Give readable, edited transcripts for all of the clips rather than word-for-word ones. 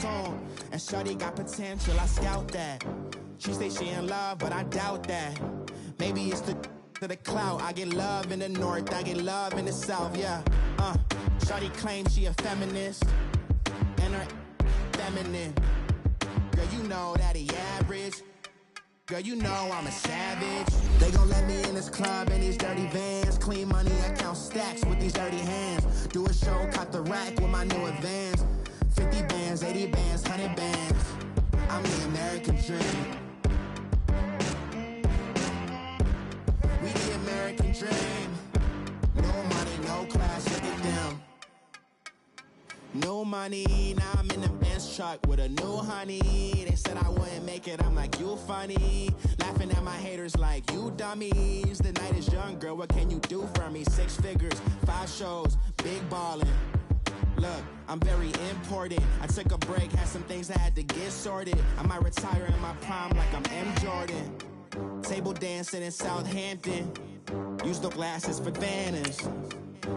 soon. And shorty got potential, I scout that. She say she in love, but I doubt that. Maybe it's to the clout. I get love in the north, I get love in the south, yeah. Shorty claims she a feminist, and her feminine. Girl, you know that he average. Girl, you know I'm a savage. They gon' let me in this club in these dirty vans. Clean money, I count stacks with these dirty hands. Do a show, caught the rack with my new advance. 50 bands, 80 bands, 100 bands. I'm the American dream. We the American dream. No money, no class, look at them. No money, now I'm in the Benz truck with a new honey. They said I wouldn't make it, I'm like, you funny. Laughing at my haters like, you dummies. The night is young, girl, what can you do for me? 6 figures, 5 shows, big ballin'. Look, I'm very important. I took a break, had some things I had to get sorted. I might retire in my prime like I'm M. Jordan. Table dancing in Southampton. Use the glasses for Vannas.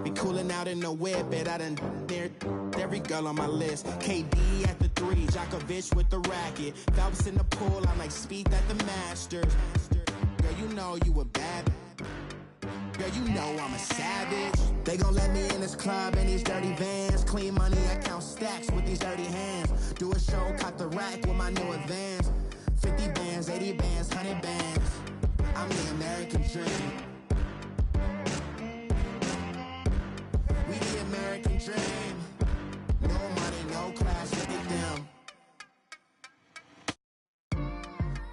Be cooling out in the whip, and I done near every girl on my list. KD at the 3, Djokovic with the racket. Phelps in the pool, I'm like Speed at the Masters. Girl, you know you a bad. Girl, you know I'm a savage. They gon' let me in this club in these dirty vans. Clean money, I count stacks with these dirty hands. Do a show, caught the rack with my new advance. 50 bands, 80 bands, 100 bands. I'm the American dream. We the American dream. No money, no class, look at them.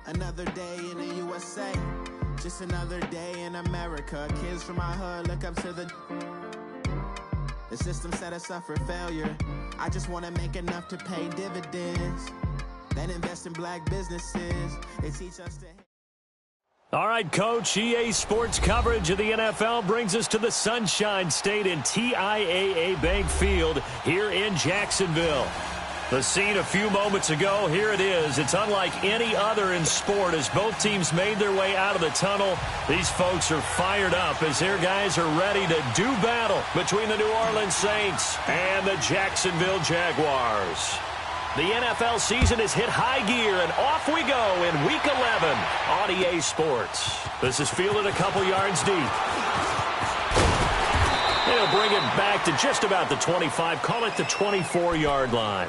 Another day in the USA. Just another day in America. Kids from my hood look up to the system set us up for failure. I just want to make enough to pay dividends. Then invest in black businesses. They teach us to... All right, Coach, EA Sports coverage of the NFL brings us to the Sunshine State in TIAA Bank Field here in Jacksonville. The scene a few moments ago, here it is. It's unlike any other in sport as both teams made their way out of the tunnel. These folks are fired up as their guys are ready to do battle between the New Orleans Saints and the Jacksonville Jaguars. The NFL season has hit high gear, and off we go in Week 11 on EA Sports. This is fielded a couple yards deep. They'll bring it back to just about the 25, call it the 24-yard line.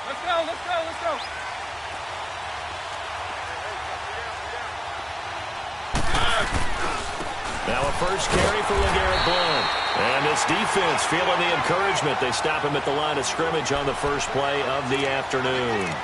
Let's go. Now a first carry for LeGarrette Blount. And this defense feeling the encouragement. They stop him at the line of scrimmage on the first play of the afternoon.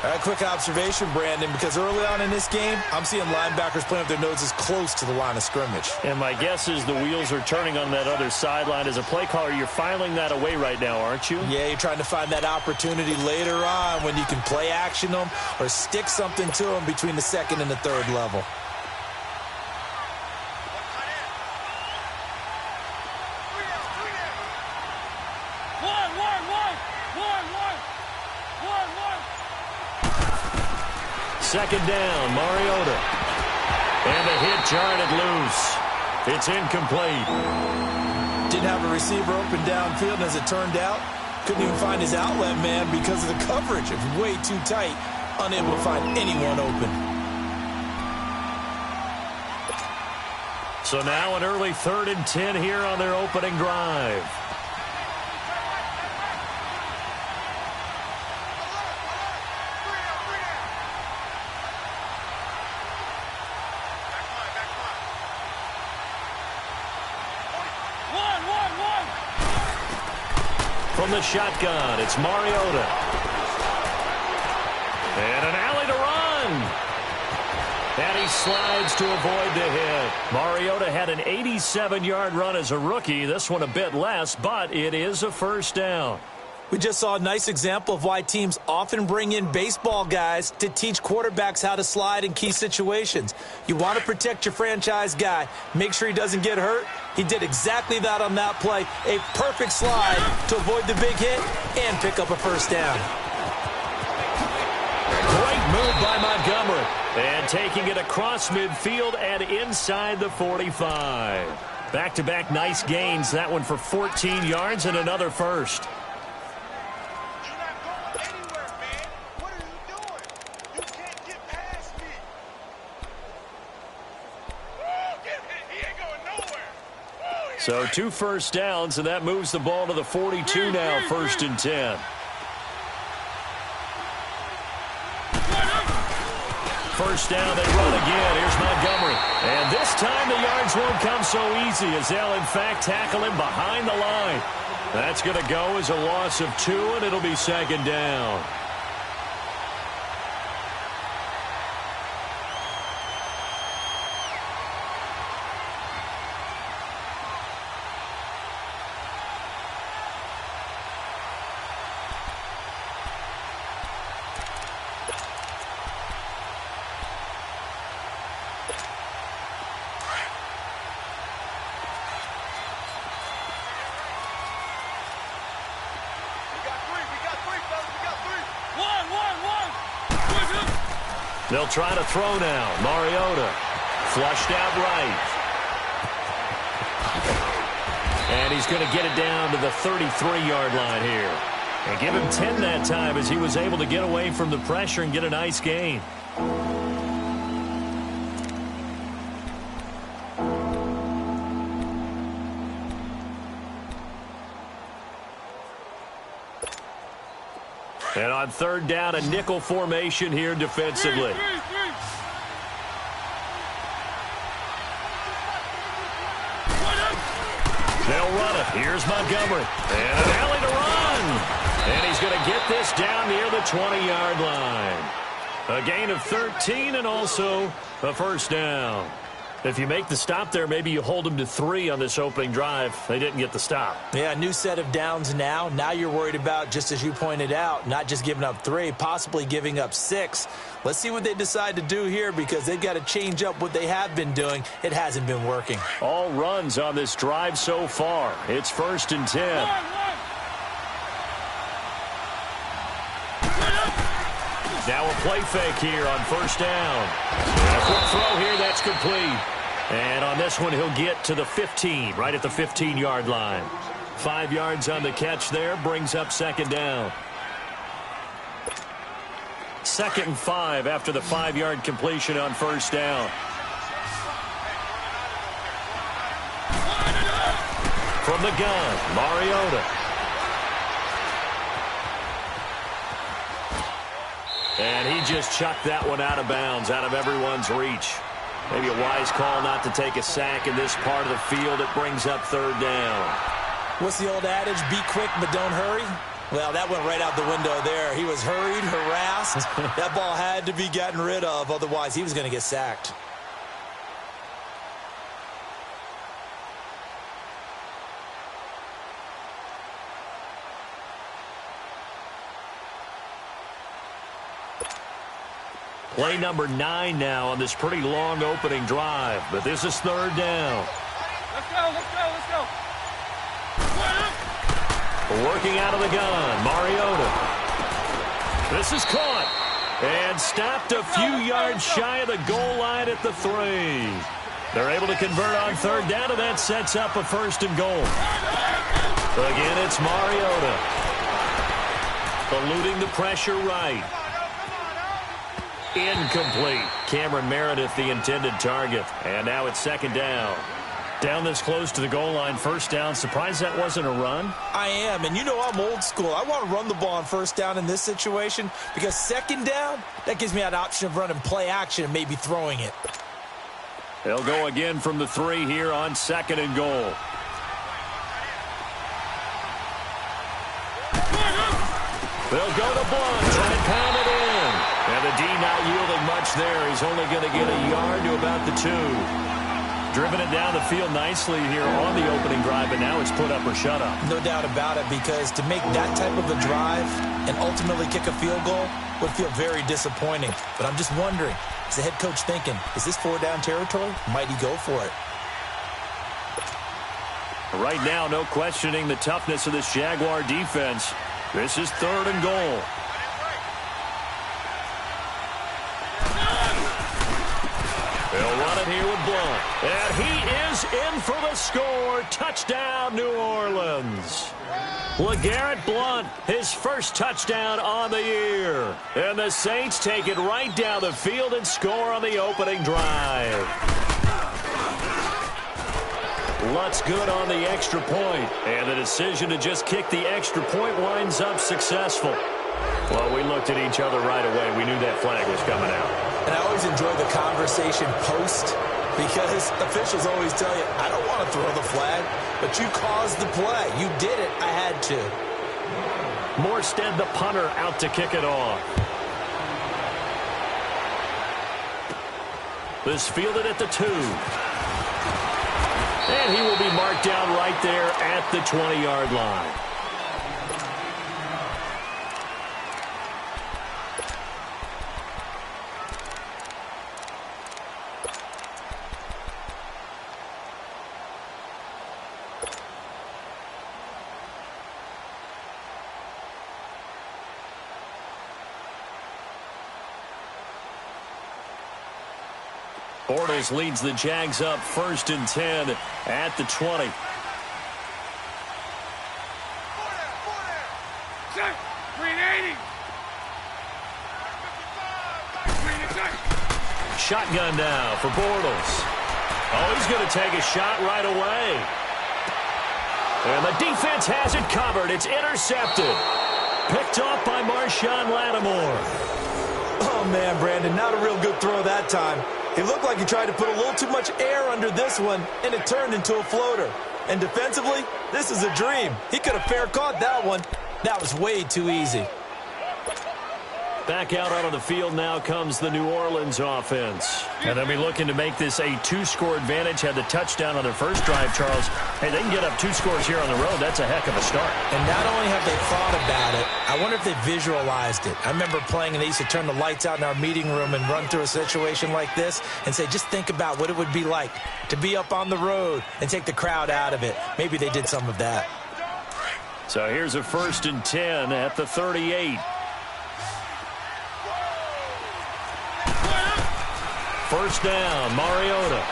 A quick observation, Brandon, because early on in this game, I'm seeing linebackers playing with their noses close to the line of scrimmage. And my guess is the wheels are turning on that other sideline. As a play caller, you're filing that away right now, aren't you? Yeah, you're trying to find that opportunity later on when you can play action them or stick something to them between the second and the third level. Second down, Mariota. And a hit jarred it loose. It's incomplete. Didn't have a receiver open downfield, and as it turned out, couldn't even find his outlet man because of the coverage. It was way too tight, unable to find anyone open. So now an early 3rd and 10 here on their opening drive. From the shotgun, it's Mariota. And an alley to run. And he slides to avoid the hit. Mariota had an 87-yard run as a rookie. This one a bit less, but it is a first down. We just saw a nice example of why teams often bring in baseball guys to teach quarterbacks how to slide in key situations. You want to protect your franchise guy. Make sure he doesn't get hurt. He did exactly that on that play. A perfect slide to avoid the big hit and pick up a first down. Great move by Montgomery. And taking it across midfield and inside the 45. Back-to-back nice gains. That one for 14 yards and another first. So 2 first downs, and that moves the ball to the 42 now, 1st and 10. First down, they run again. Here's Montgomery. And this time the yards won't come so easy as they'll, in fact, tackle him behind the line. That's going to go as a loss of 2, and it'll be 2nd down. They'll try to throw now. Mariota flushed out right. And he's going to get it down to the 33-yard line here. And give him 10 that time as he was able to get away from the pressure and get a nice gain. And on 3rd down, a nickel formation here defensively. They'll run it. Here's Montgomery. And an alley to run. And he's going to get this down near the 20-yard line. A gain of 13 and also a first down. If you make the stop there, maybe you hold them to 3 on this opening drive. They didn't get the stop. Yeah, new set of downs now. Now you're worried about, just as you pointed out, not just giving up 3, possibly giving up 6. Let's see what they decide to do here because they've got to change up what they have been doing. It hasn't been working. All runs on this drive so far. It's 1st and 10. Now a play fake here on 1st down. And a quick throw here, that's complete. And on this one, he'll get to the 15, right at the 15-yard line. 5 yards on the catch there, brings up 2nd down. 2nd and 5 after the 5-yard completion on 1st down. From the gun, Mariota. And he just chucked that one out of bounds, out of everyone's reach. Maybe a wise call not to take a sack in this part of the field. It brings up 3rd down. What's the old adage? Be quick, but don't hurry. Well, that went right out the window there. He was hurried, harassed. That ball had to be gotten rid of. Otherwise, he was going to get sacked. Play number 9 now on this pretty long opening drive. But this is 3rd down. Let's go, let's go, let's go. Working out of the gun, Mariota. This is caught. And stopped a few yards shy of the goal line at the 3. They're able to convert on 3rd down, and that sets up a 1st and goal. Again, it's Mariota. Eluding the pressure right. Incomplete. Cameron Meredith, the intended target. And now it's 2nd down. Down this close to the goal line, 1st down. Surprised that wasn't a run? I am, and you know I'm old school. I want to run the ball on 1st down in this situation because 2nd down, that gives me an option of running play action and maybe throwing it. They'll go again from the 3 here on 2nd and goal. They'll go to Blunt, try and pound it in. And the D not yielding much there. He's only going to get a yard to about the 2. driven it down the field nicely here on the opening drive, and now it's put up or shut up. No doubt about it, because to make that type of a drive and ultimately kick a field goal would feel very disappointing. But I'm just wondering, is the head coach thinking, is this 4-down territory? Might he go for it? Right now, no questioning the toughness of this Jaguar defense. This is 3rd and goal. They'll run it here with Blunt. And he is in for the score. Touchdown, New Orleans. LeGarrette Blunt, his first touchdown on the year. And the Saints take it right down the field and score on the opening drive. Lutt's good on the extra point. And the decision to just kick the extra point winds up successful. Well, we looked at each other right away. We knew that flag was coming out. And I always enjoy the conversation post, because officials always tell you, I don't want to throw the flag, but you caused the play. You did it. I had to. Morstead, the punter, out to kick it off. This fielded at the 2. And he will be marked down right there at the 20-yard line. Bortles leads the Jags up 1st and 10 at the 20. Shotgun now for Bortles. Oh, he's going to take a shot right away. And the defense has it covered. It's intercepted. Picked off by Marshawn Lattimore. Oh, man, Brandon, not a real good throw that time. It looked like he tried to put a little too much air under this one, and it turned into a floater. And defensively, this is a dream. He could have fair caught that one. That was way too easy. Back out onto the field now comes the New Orleans offense. And they'll be looking to make this a 2-score advantage. Had the touchdown on their first drive, Charles. Hey, they can get up 2 scores here on the road. That's a heck of a start. And not only have they thought about it, I wonder if they visualized it. I remember playing, and they used to turn the lights out in our meeting room and run through a situation like this and say, just think about what it would be like to be up on the road and take the crowd out of it. Maybe they did some of that. So here's a 1st and 10 at the 38. First down, Mariota.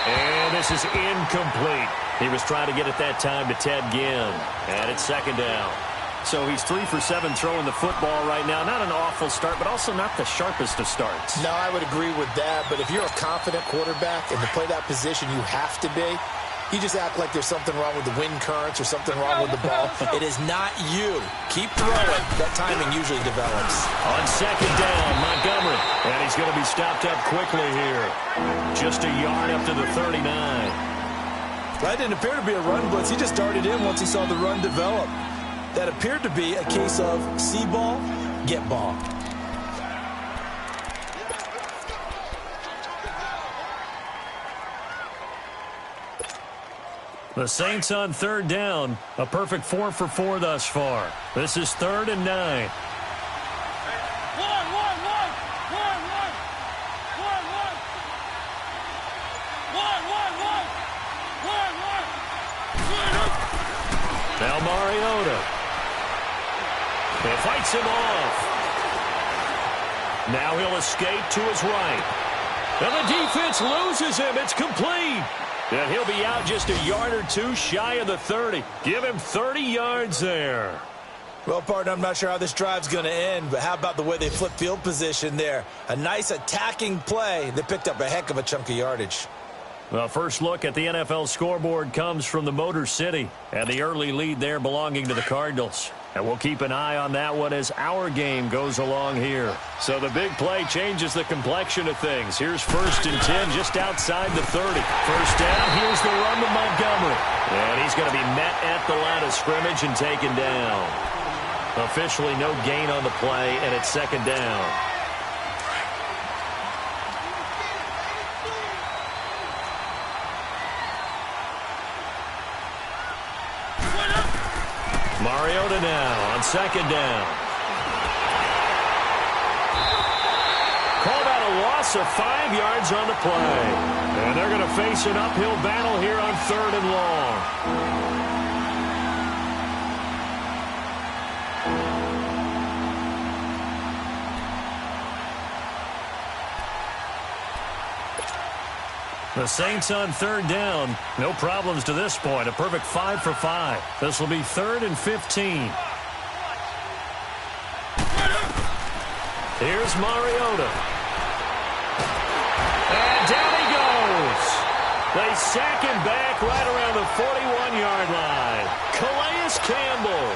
And this is incomplete. He was trying to get it that time to Ted Ginn. And it's 2nd down. So he's 3 for 7 throwing the football right now. Not an awful start, but also not the sharpest of starts. No, I would agree with that. But if you're a confident quarterback and to play that position, you have to be. You just act like there's something wrong with the wind currents or something wrong with the ball. It is not you. Keep throwing. That timing usually develops. On 2nd down, Montgomery. And he's going to be stopped up quickly here. Just a yard up to the 39. That didn't appear to be a run blitz. He just darted in once he saw the run develop. That appeared to be a case of see ball, get ball. The Saints on 3rd down. A perfect 4 for 4 thus far. This is 3rd and 9. Now Mariota. He fights him off. Now he'll escape to his right. And the defense loses him. It's complete. And he'll be out just a yard or 2 shy of the 30. Give him 30 yards there. Well, partner, I'm not sure how this drive's going to end, but how about the way they flip field position there? A nice attacking play. They picked up a heck of a chunk of yardage. Well, first look at the NFL scoreboard comes from the Motor City, and the early lead there belonging to the Cardinals. And we'll keep an eye on that one as our game goes along here. So the big play changes the complexion of things. Here's 1st and 10 just outside the 30. First down, here's the run to Montgomery. And he's going to be met at the line of scrimmage and taken down. Officially no gain on the play, and it's 2nd down. Mariota now on second down. Called out a loss of 5 yards on the play. And they're going to face an uphill battle here on 3rd and long. The Saints on 3rd down. No problems to this point. A perfect 5 for 5. This will be 3rd and 15. Here's Mariota. And down he goes. They sack him back right around the 41-yard line. Calais Campbell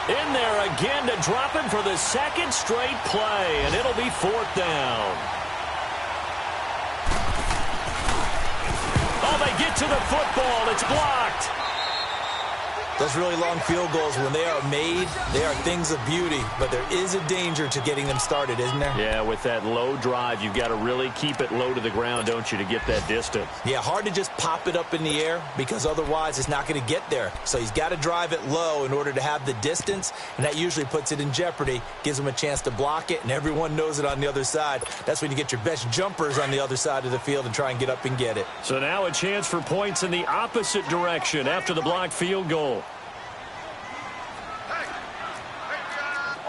in there again to drop him for the second straight play, and it'll be 4th down. Oh, they get to the football. It's blocked. Those really long field goals, when they are made, they are things of beauty. But there is a danger to getting them started, isn't there? Yeah, with that low drive, you've got to really keep it low to the ground, don't you, to get that distance. Yeah, hard to just pop it up in the air because otherwise it's not going to get there. So he's got to drive it low in order to have the distance, and that usually puts it in jeopardy, gives him a chance to block it, and everyone knows it on the other side. That's when you get your best jumpers on the other side of the field and try and get up and get it. So now a chance for points in the opposite direction after the blocked field goal.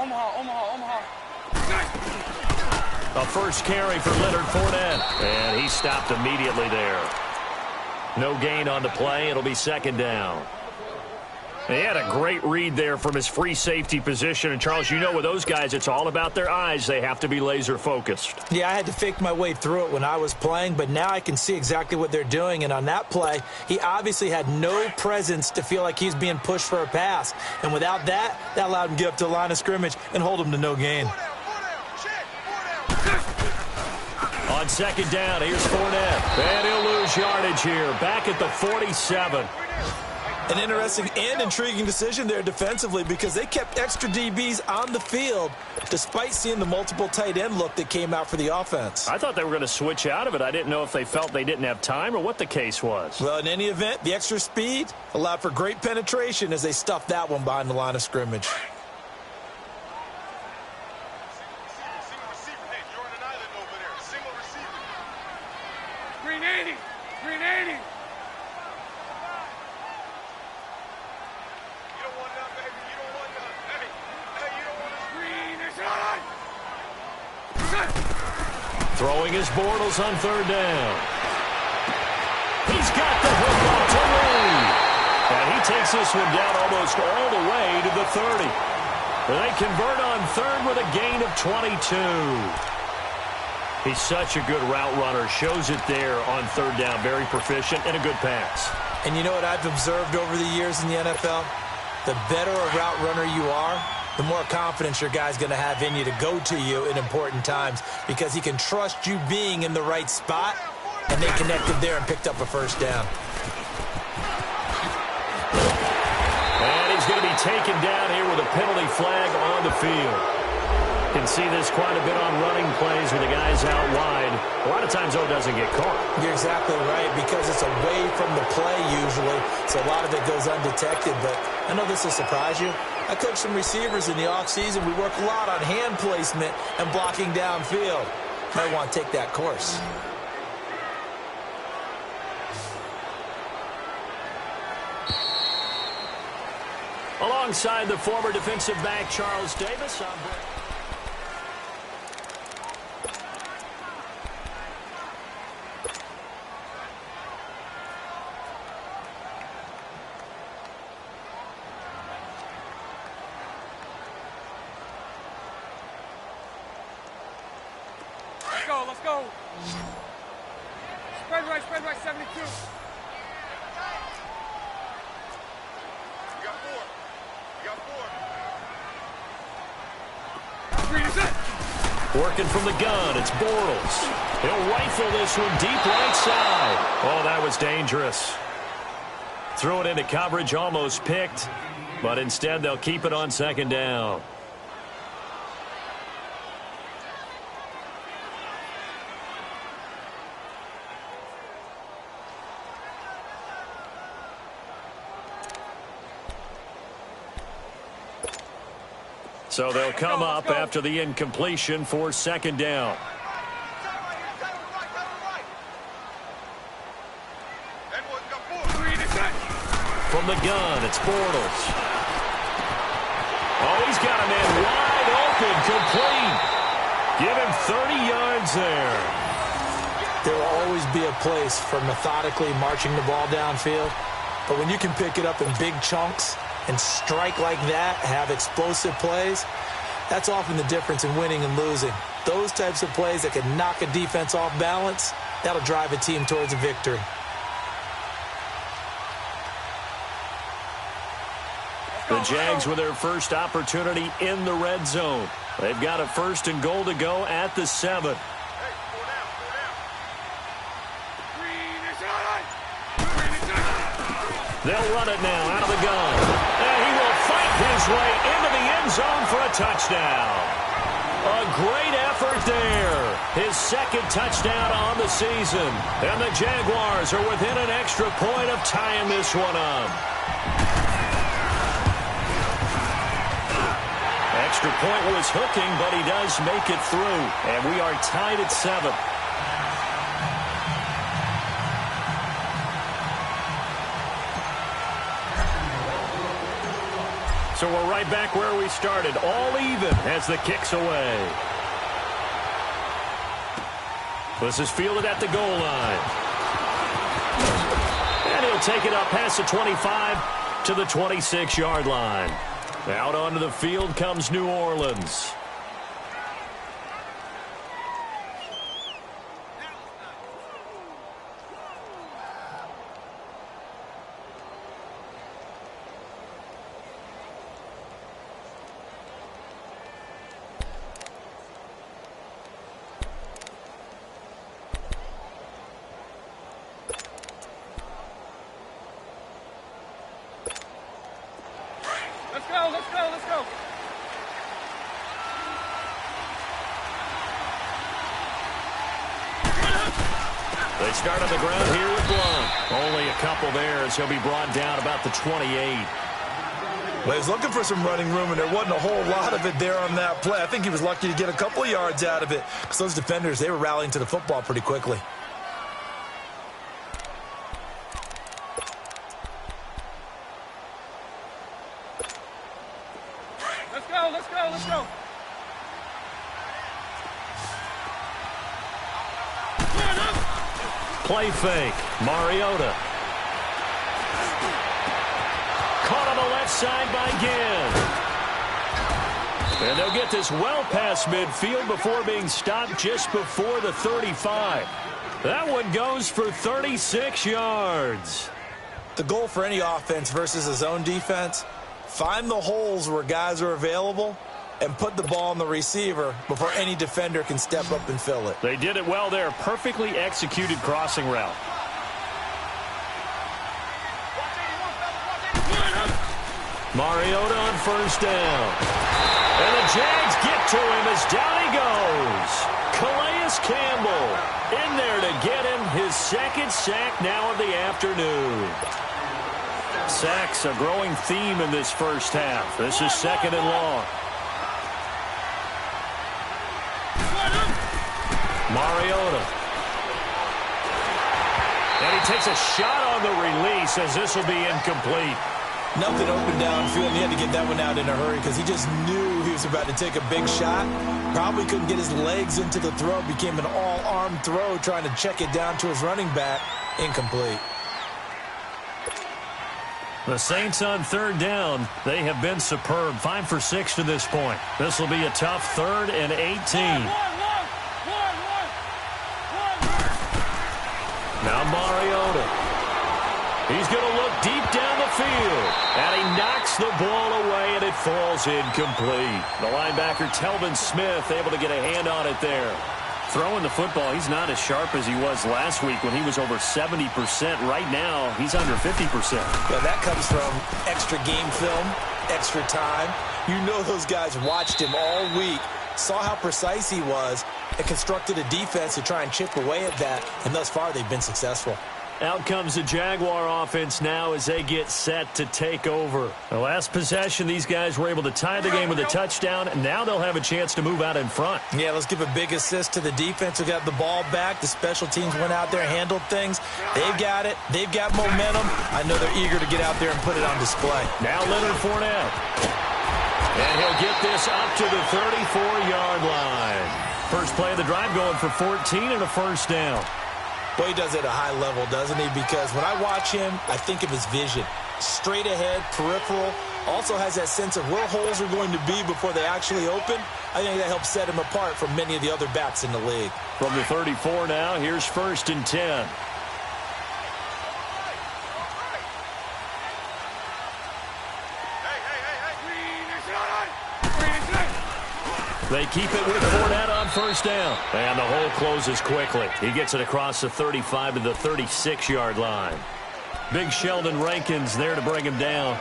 Omaha. A first carry for Leonard Fournette. And he stopped immediately there. No gain on the play. It'll be 2nd down. He had a great read there from his free safety position. And, Charles, you know with those guys, it's all about their eyes. They have to be laser-focused. Yeah, I had to fake my way through it when I was playing, but now I can see exactly what they're doing. And on that play, he obviously had no presence to feel like he's being pushed for a pass. And without that, that allowed him to get up to the line of scrimmage and hold him to no gain. On 2nd down, here's Fournette. And he'll lose yardage here. Back at the 47. An interesting and intriguing decision there defensively because they kept extra DBs on the field despite seeing the multiple tight end look that came out for the offense. I thought they were going to switch out of it. I didn't know if they felt they didn't have time or what the case was. Well, in any event, the extra speed allowed for great penetration as they stuffed that one behind the line of scrimmage. Green 80. Throwing his Bortles on 3rd down. He's got the football to lead. And he takes this one down almost all the way to the 30. They convert on 3rd with a gain of 22. He's such a good route runner. Shows it there on 3rd down. Very proficient and a good pass. And you know what I've observed over the years in the NFL? The better a route runner you are, the more confidence your guy's going to have in you to go to you in important times because he can trust you being in the right spot, and they connected there and picked up a first down. And he's going to be taken down here with a penalty flag on the field. Can see this quite a bit on running plays with the guys out wide. A lot of times, though, it doesn't get caught. You're exactly right because it's away from the play usually, so a lot of it goes undetected. But I know this will surprise you. I coach some receivers in the offseason. We work a lot on hand placement and blocking downfield. Might want to take that course. Alongside the former defensive back, Charles Davis. Let's go. Spread right, 72. Working from the gun, it's Bortles. He'll rifle this one deep right side. Oh, that was dangerous. Threw it into coverage, almost picked, but instead they'll keep it on 2nd down. So they'll come up after the incompletion for second down. From the gun, it's Bortles. Oh, he's got a man wide open, complete. Give him 30 yards there. There will always be a place for methodically marching the ball downfield. But when you can pick it up in big chunks and strike like that, have explosive plays, that's often the difference in winning and losing. Those types of plays that can knock a defense off balance, that'll drive a team towards a victory. The Jags with their first opportunity in the red zone. They've got a 1st and goal to go at the 7. They'll run it now out of the gun. And he will fight his way into the end zone for a touchdown. A great effort there. His 2nd touchdown on the season. And the Jaguars are within an extra point of tying this one up. Extra point was hooking, but he does make it through. And we are tied at 7. So we're right back where we started, all even as the kick's away. This is fielded at the goal line. And he'll take it up past the 25 to the 26-yard line. Out onto the field comes New Orleans. Let's go. They start on the ground here with Blount. Only a couple there as he'll be brought down about the 28. Well, he was looking for some running room, and there wasn't a whole lot of it there on that play. I think he was lucky to get a couple of yards out of it because those defenders, they were rallying to the football pretty quickly. Let's go. Play fake. Mariota. Caught on the left side by Ginn. And they'll get this well past midfield before being stopped just before the 35. That one goes for 36 yards. The goal for any offense versus a zone defense, find the holes where guys are available and put the ball on the receiver before any defender can step up and fill it. They did it well there. Perfectly executed crossing route. Mariota on 1st down. And the Jags get to him as down he goes. Calais Campbell in there to get him his 2nd sack now of the afternoon. Sacks a growing theme in this first half. This is 2nd and long. Mariota. And he takes a shot on the release as this will be incomplete. Nothing open downfield. He had to get that one out in a hurry because he just knew he was about to take a big shot. Probably couldn't get his legs into the throw. Became an all-arm throw trying to check it down to his running back. Incomplete. The Saints on 3rd down. They have been superb. 5 for 6 to this point. This will be a tough 3rd and 18. Now Mariota. He's going to look deep down the field. And he knocks the ball away, and it falls incomplete. The linebacker, Telvin Smith, able to get a hand on it there. Throwing the football, he's not as sharp as he was last week when he was over 70%. Right now, he's under 50%. Yeah, that comes from extra game film, extra time. You know those guys watched him all week, saw how precise he was, and constructed a defense to try and chip away at that. And thus far, they've been successful. Out comes the Jaguar offense now as they get set to take over. The last possession, these guys were able to tie the game with a touchdown, and now they'll have a chance to move out in front. Yeah, let's give a big assist to the defense who got the ball back. The special teams went out there, handled things. They've got it. They've got momentum. I know they're eager to get out there and put it on display. Now Leonard Fournette. And he'll get this up to the 34-yard line. First play of the drive going for 14 and a first down. Well, he does it at a high level, doesn't he? Because when I watch him, I think of his vision. Straight ahead, peripheral. Also has that sense of where holes are going to be before they actually open. I think that helps set him apart from many of the other backs in the league. From the 34 now, here's 1st and 10. They keep it with Fournette on first down. And the hole closes quickly. He gets it across the 35 to the 36-yard line. Big Sheldon Rankins there to bring him down.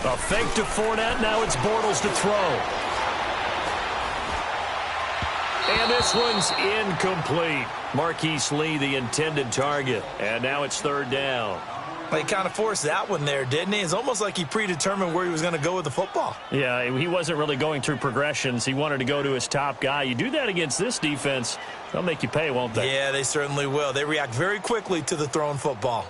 A fake to Fournette. Now it's Bortles to throw. And this one's incomplete. Marquise Lee, the intended target. And now it's 3rd down. He kind of forced that one there, didn't he? It's almost like he predetermined where he was going to go with the football. Yeah, he wasn't really going through progressions. He wanted to go to his top guy. You do that against this defense, they'll make you pay, won't they? Yeah, they certainly will. They react very quickly to the thrown football.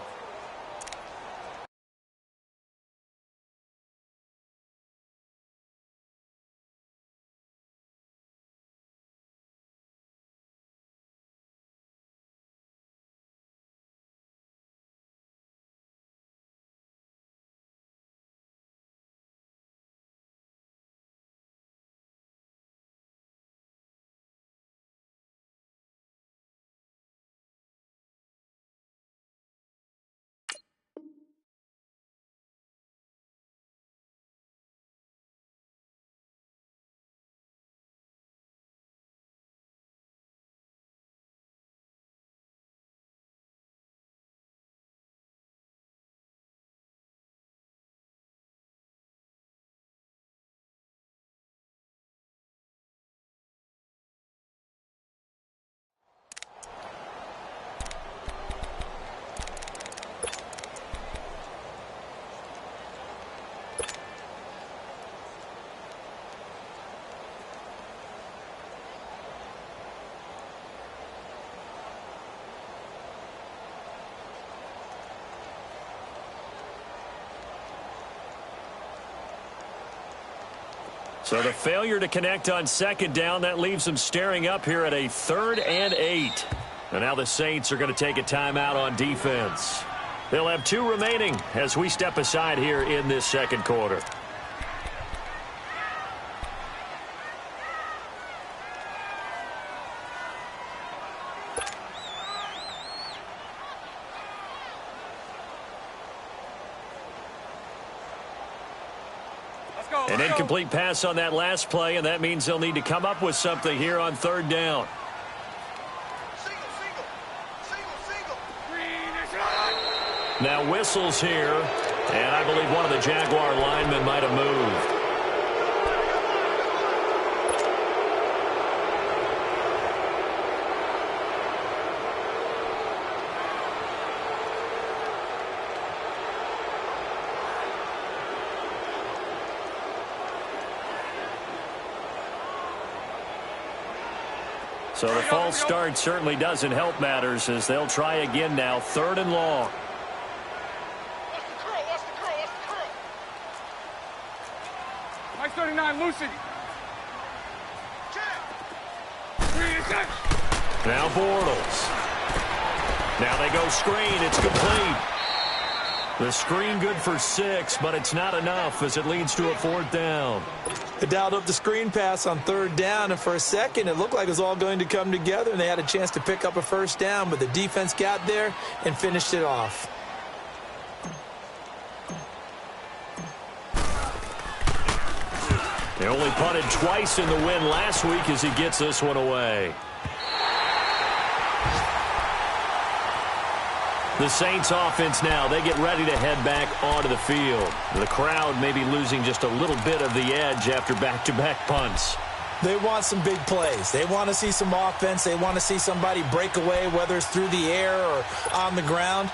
So the failure to connect on 2nd down, that leaves them staring up here at a 3rd and 8. And now the Saints are going to take a timeout on defense. They'll have 2 remaining as we step aside here in this 2nd quarter. An incomplete pass on that last play, and that means they'll need to come up with something here on 3rd down. Now whistles here, and I believe one of the Jaguar linemen might have moved. So the false start certainly doesn't help matters as they'll try again now, 3rd and long. Mike 39, Lucy. Now Bortles. Now they go screen. It's complete. The screen good for 6, but it's not enough as it leads to a 4th down. They dialed up the screen pass on 3rd down, and for a second it looked like it was all going to come together, and they had a chance to pick up a 1st down, but the defense got there and finished it off. They only punted twice in the win last week as he gets this one away. The Saints offense now, they get ready to head back onto the field. The crowd may be losing just a little bit of the edge after back-to-back punts. They want some big plays. They want to see some offense. They want to see somebody break away, whether it's through the air or on the ground.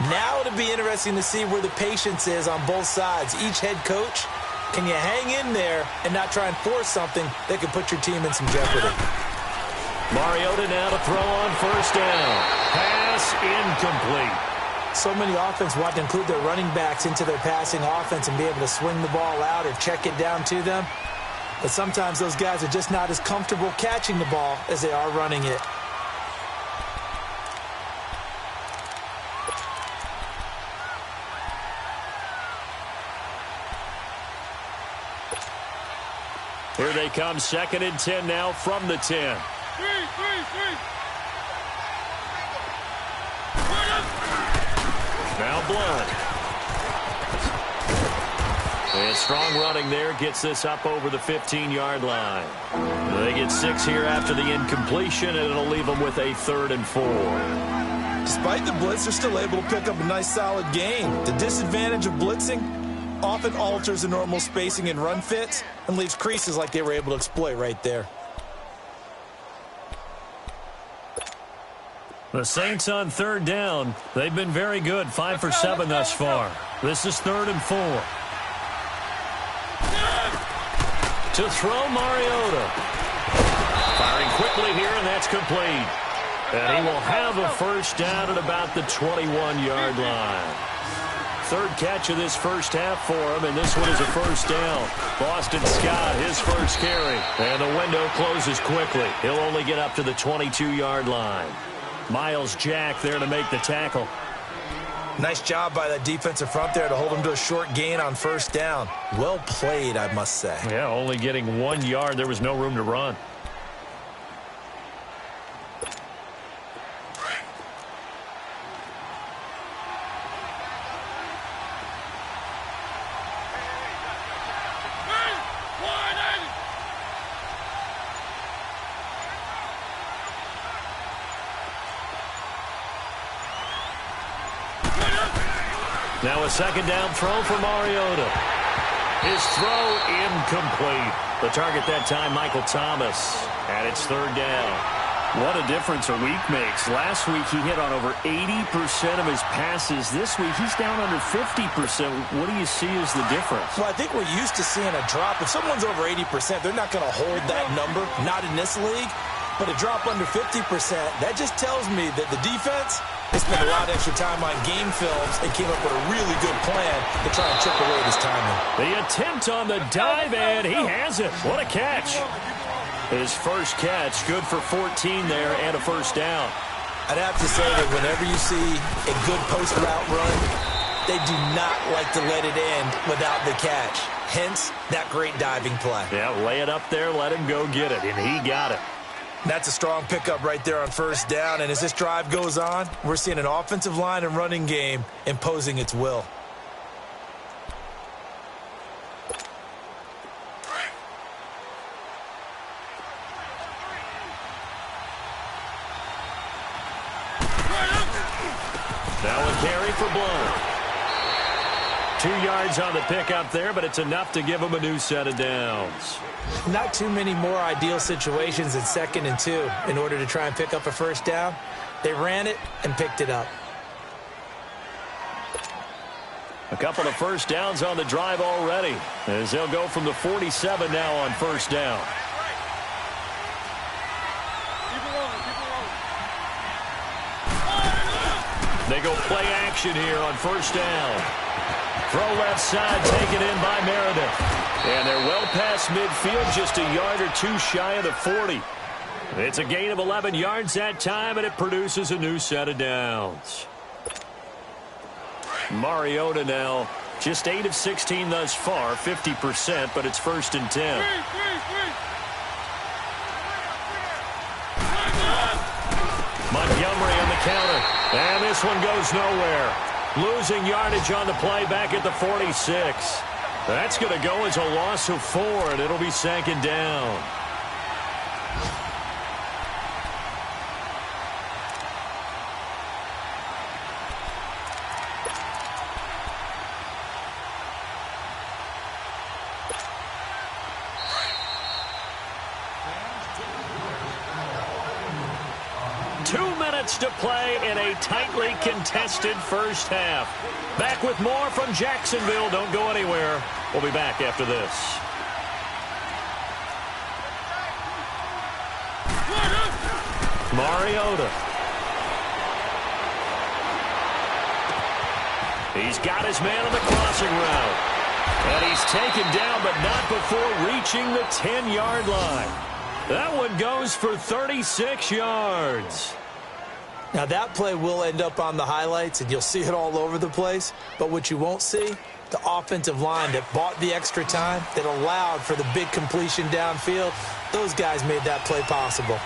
Now it'll be interesting to see where the patience is on both sides. Each head coach, can you hang in there and not try and force something that could put your team in some jeopardy? Mariota now to throw on first down. Pass incomplete. So many offense want to include their running backs into their passing offense and be able to swing the ball out or check it down to them. But sometimes those guys are just not as comfortable catching the ball as they are running it. Here they come, 2nd and 10 now from the 10. Now Blunt. And strong running there gets this up over the 15-yard line. They get 6 here after the incompletion, and it'll leave them with a 3rd and 4. Despite the blitz, they're still able to pick up a nice solid gain. The disadvantage of blitzing often alters the normal spacing and run fits and leaves creases like they were able to exploit right there. The Saints on 3rd down. They've been very good, 5 for 7 thus far. This is 3rd and 4. To throw, Mariota. Firing quickly here, and that's complete. And he will have a first down at about the 21-yard line. 3rd catch of this first half for him, and this one is a first down. Boston Scott, his first carry. And the window closes quickly. He'll only get up to the 22-yard line. Miles Jack there to make the tackle. Nice job by that defensive front there to hold him to a short gain on first down. Well played, I must say. Yeah, only getting 1 yard. There was no room to run. Now a 2nd down throw for Mariota. His throw incomplete. The target that time, Michael Thomas. And it's 3rd down. What a difference a week makes. Last week he hit on over 80% of his passes. This week he's down under 50%. What do you see as the difference? Well, I think we're used to seeing a drop. If someone's over 80%, they're not going to hold that number. Not in this league. But a drop under 50%, that just tells me that the defense, they spent a lot of extra time on game films and came up with a really good plan to try and chip away this timing. The attempt on the dive, and he has it. What a catch. His first catch, good for 14 there and a first down. I'd have to say that whenever you see a good post route run, they do not like to let it end without the catch. Hence, that great diving play. Yeah, lay it up there, let him go get it, and he got it. That's a strong pickup right there on first down, and as this drive goes on, we're seeing an offensive line and running game imposing its will. Now a carry for Blunt. 2 yards on the pickup there, but it's enough to give him a new set of downs. Not too many more ideal situations in 2nd and 2 in order to try and pick up a first down. They ran it and picked it up. A couple of first downs on the drive already, as they'll go from the 47 now on first down. They go play action here on first down. Throw left side, taken in by Meredith. And they're well past midfield, just a yard or 2 shy of the 40. It's a gain of 11 yards that time, and it produces a new set of downs. Mariota now, just 8 of 16 thus far, 50%, but it's 1st and 10. Montgomery on the counter, and this one goes nowhere. Losing yardage on the play back at the 46. That's going to go as a loss of 4, and it'll be second down. To play in a tightly contested first half. Back with more from Jacksonville. Don't go anywhere. We'll be back after this. Mariota. He's got his man on the crossing route. And he's taken down, but not before reaching the 10-yard line. That one goes for 36 yards. Now, that play will end up on the highlights, and you'll see it all over the place. But what you won't see, the offensive line that bought the extra time, that allowed for the big completion downfield, those guys made that play possible.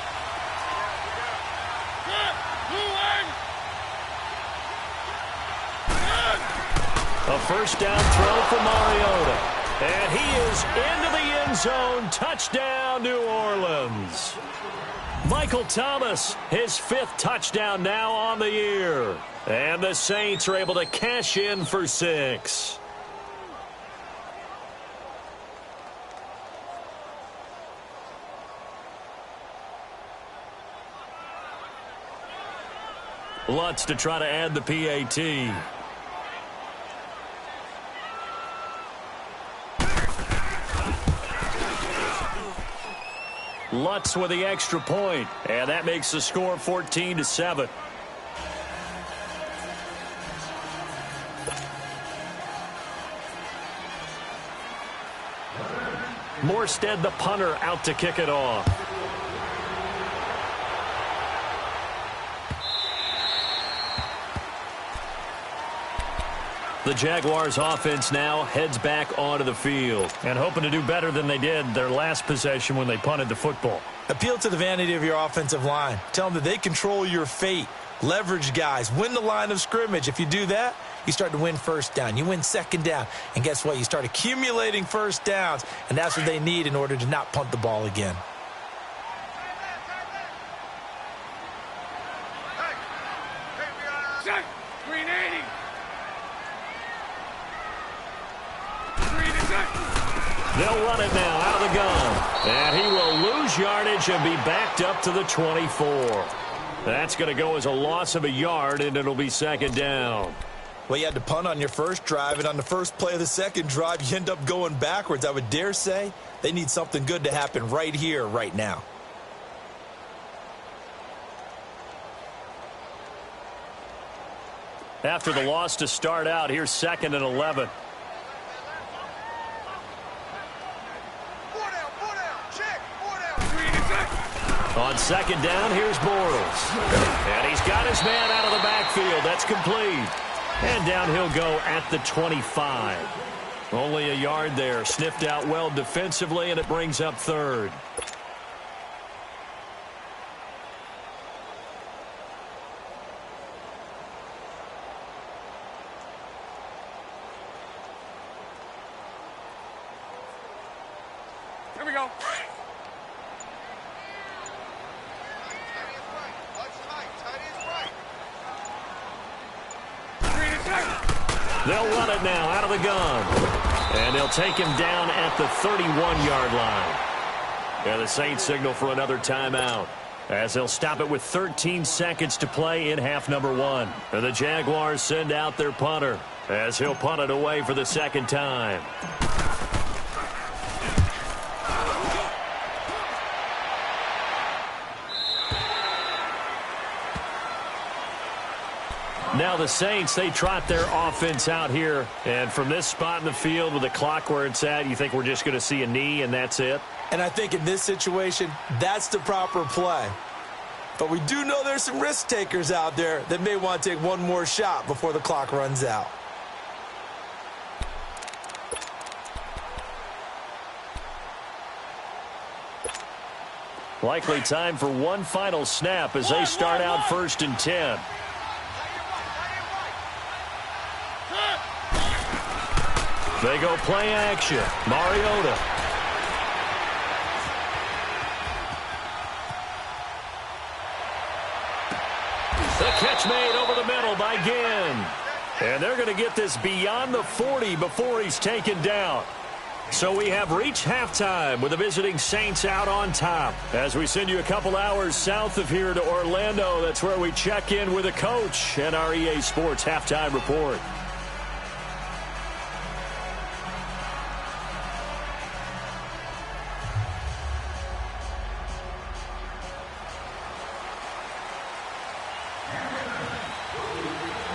A first down throw for Mariota. And he is into the end zone. Touchdown, New Orleans. Michael Thomas, his 5th touchdown now on the year. And the Saints are able to cash in for 6. Lutz to try to add the PAT. Lutz with the extra point, and that makes the score 14-7. Morstead, the punter, out to kick it off. The Jaguars offense now heads back onto the field and hoping to do better than they did their last possession when they punted the football. Appeal to the vanity of your offensive line. Tell them that they control your fate. Leverage guys. Win the line of scrimmage. If you do that, you start to win first down. You win second down. And guess what? You start accumulating first downs. And that's what they need in order to not punt the ball again. They'll run it now out of the gun. And he will lose yardage and be backed up to the 24. That's going to go as a loss of a yard, and it'll be second down. Well, you had to punt on your first drive, and on the first play of the second drive, you end up going backwards. I would dare say they need something good to happen right here, right now. After the loss to start out, here's 2nd and 11. On second down, here's Bortles. And he's got his man out of the backfield. That's complete. And down he'll go at the 25. Only a yard there. Sniffed out well defensively, and it brings up 3rd. Here we go. They'll run it now out of the gun. And they'll take him down at the 31-yard line. And the Saints signal for another timeout, as they'll stop it with 13 seconds to play in half number 1. And the Jaguars send out their punter, as he'll punt it away for the second time. Now the Saints, they trot their offense out here. And from this spot in the field with the clock where it's at, you think we're just going to see a knee and that's it? And I think in this situation, that's the proper play. But we do know there's some risk takers out there that may want to take one more shot before the clock runs out. Likely time for one final snap as they start out 1st and 10. They go play action. Mariota. The catch made over the middle by Ginn. And they're going to get this beyond the 40 before he's taken down. So we have reached halftime with the visiting Saints out on top. As we send you a couple hours south of here to Orlando, that's where we check in with the coach and our EA Sports halftime report.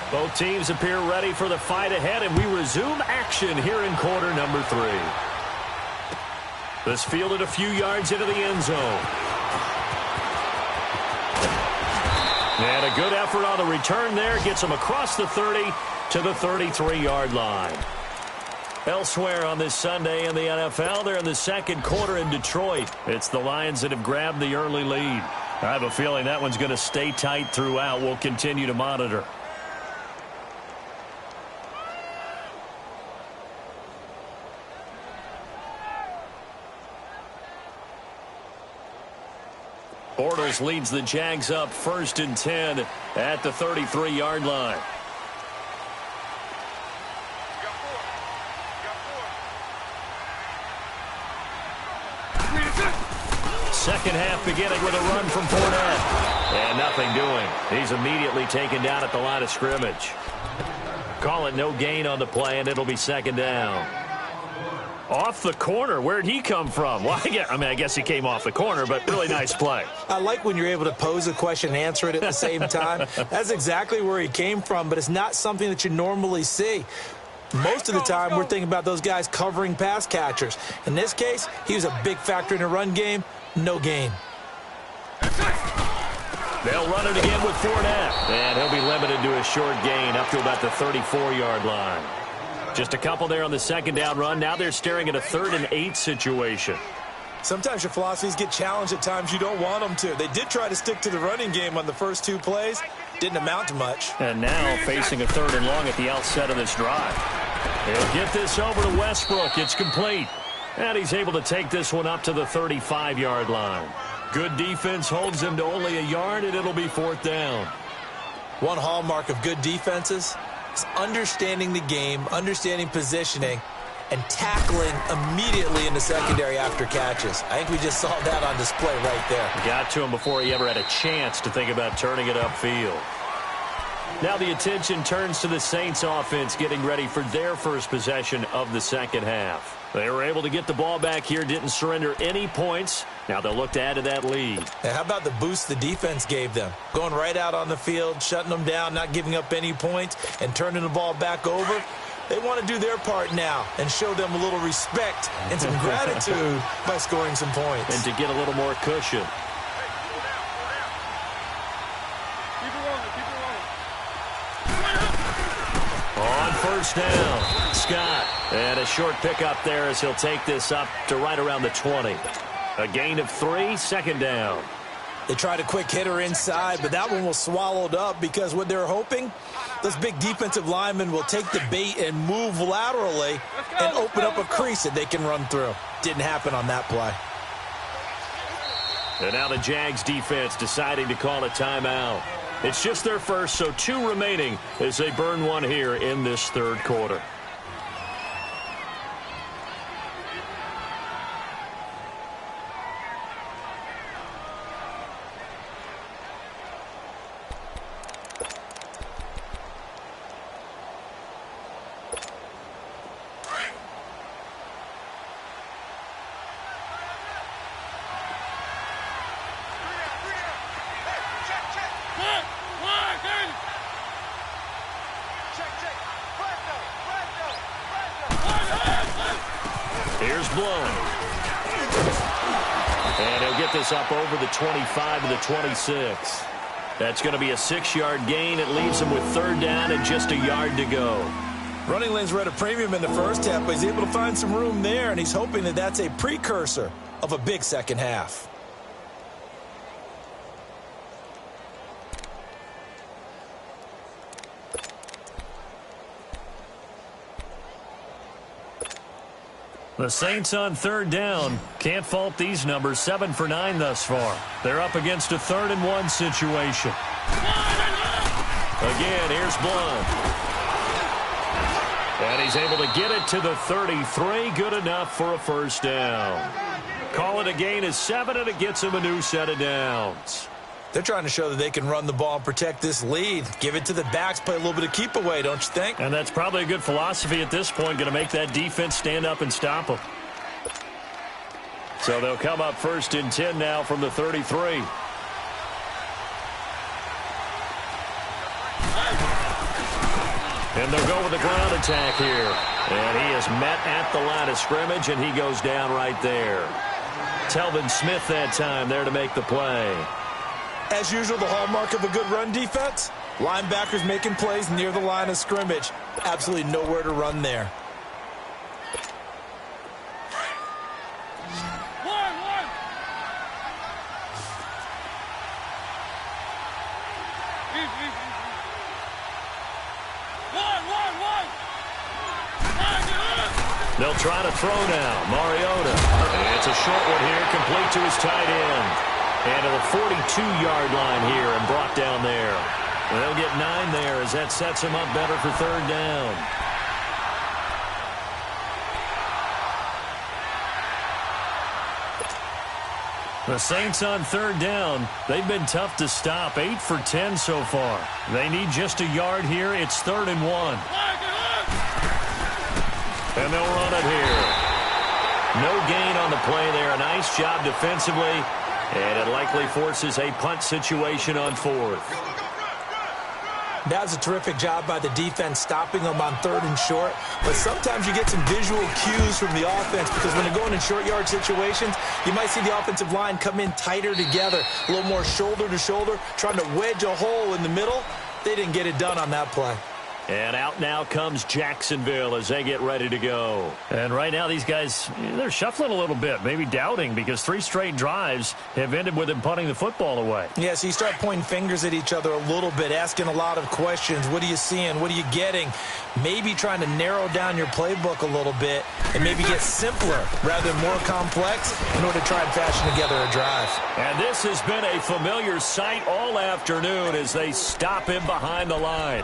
Both teams appear ready for the fight ahead, and we resume action here in quarter number 3. This fielded a few yards into the end zone. And a good effort on the return there gets them across the 30 to the 33-yard line. Elsewhere on this Sunday in the NFL, they're in the second quarter in Detroit. It's the Lions that have grabbed the early lead. I have a feeling that one's going to stay tight throughout. We'll continue to monitor. Bortles leads the Jags up 1st and 10 at the 33-yard line. Second half beginning with a run from Fournette. And nothing doing. He's immediately taken down at the line of scrimmage. Call it no gain on the play, and it'll be second down. Off the corner. Where'd he come from? Well, I guess he came off the corner, but really nice play. I like when you're able to pose a question and answer it at the same time. That's exactly where he came from, but it's not something that you normally see. Most of the time, we're thinking about those guys covering pass catchers. In this case, he was a big factor in the run game. No gain. They'll run it again with Fournette. And he'll be limited to a short gain up to about the 34-yard line. Just a couple there on the second down run. Now they're staring at a 3rd and 8 situation. Sometimes your philosophies get challenged at times you don't want them to. They did try to stick to the running game on the first 2 plays. Didn't amount to much. And now facing a 3rd and long at the outset of this drive. He'll get this over to Westbrook. It's complete. And he's able to take this one up to the 35-yard line. Good defense holds him to only a yard, and it'll be 4th down. One hallmark of good defenses is understanding the game, understanding positioning, and tackling immediately in the secondary after catches. I think we just saw that on display right there. Got to him before he ever had a chance to think about turning it upfield. Now the attention turns to the Saints offense getting ready for their first possession of the second half. They were able to get the ball back here, didn't surrender any points. Now they'll look to add to that lead. And how about the boost the defense gave them? Going right out on the field, shutting them down, not giving up any points, and turning the ball back over. They want to do their part now and show them a little respect and some gratitude by scoring some points. And to get a little more cushion. On first down, Scott. And a short pickup there as he'll take this up to right around the 20. A gain of 3, second down. They tried a quick hitter inside, but that one was swallowed up because what they're hoping, those big defensive linemen will take the bait and move laterally and open up a crease that they can run through. Didn't happen on that play. And now the Jags defense deciding to call a timeout. It's just their first, so 2 remaining as they burn one here in this third quarter. Here's Blown. And he'll get this up over the 25 to the 26. That's going to be a 6-yard gain. It leaves him with 3rd down and just a yard to go. Running lanes were at a premium in the first half, but he's able to find some room there, and he's hoping that that's a precursor of a big second half. The Saints on third down. Can't fault these numbers. 7 for 9 thus far. They're up against a 3rd and 1 situation. Again, here's Blunt. And he's able to get it to the 33. Good enough for a first down. Call it a gain of 7, and it gets him a new set of downs. They're trying to show that they can run the ball and protect this lead. Give it to the backs, play a little bit of keep away, don't you think? And that's probably a good philosophy at this point, going to make that defense stand up and stop them. So they'll come up 1st and 10 now from the 33. And they'll go with the ground attack here. And he is met at the line of scrimmage, and he goes down right there. Telvin Smith that time there to make the play. As usual, the hallmark of a good run defense, linebackers making plays near the line of scrimmage. Absolutely nowhere to run there. They'll try to throw now. Mariota. It's a short one here, complete to his tight end. And to the 42-yard line here and brought down there. And they'll get 9 there as that sets him up better for 3rd down. The Saints on 3rd down. They've been tough to stop. 8 for 10 so far. They need just a yard here. It's 3rd and 1. And they'll run it here. No gain on the play there. A nice job defensively. And it likely forces a punt situation on 4th. That was a terrific job by the defense stopping them on 3rd and short. But sometimes you get some visual cues from the offense because when they're going in short yard situations, you might see the offensive line come in tighter together, a little more shoulder to shoulder, trying to wedge a hole in the middle. They didn't get it done on that play. And out now comes Jacksonville as they get ready to go. And right now these guys, they're shuffling a little bit, maybe doubting, because 3 straight drives have ended with them punting the football away. Yeah, so you start pointing fingers at each other a little bit, asking a lot of questions. What are you seeing? What are you getting? Maybe trying to narrow down your playbook a little bit and maybe get simpler rather than more complex in order to try and fashion together a drive. And this has been a familiar sight all afternoon as they stop him behind the line.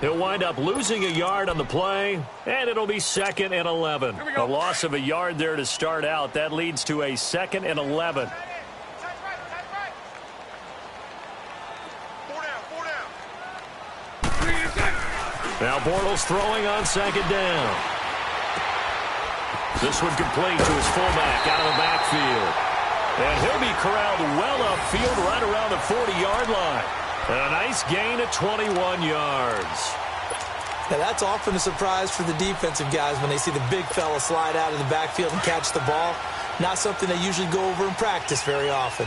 He'll wind up losing a yard on the play, and it'll be 2nd and 11. A loss of a yard there to start out. That leads to a 2nd and 11. Now Bortles throwing on 2nd down. This one complete to his fullback out of the backfield. And he'll be corralled well upfield right around the 40-yard line. And a nice gain of 21 yards. Now that's often a surprise for the defensive guys when they see the big fella slide out of the backfield and catch the ball. Not something they usually go over in practice very often.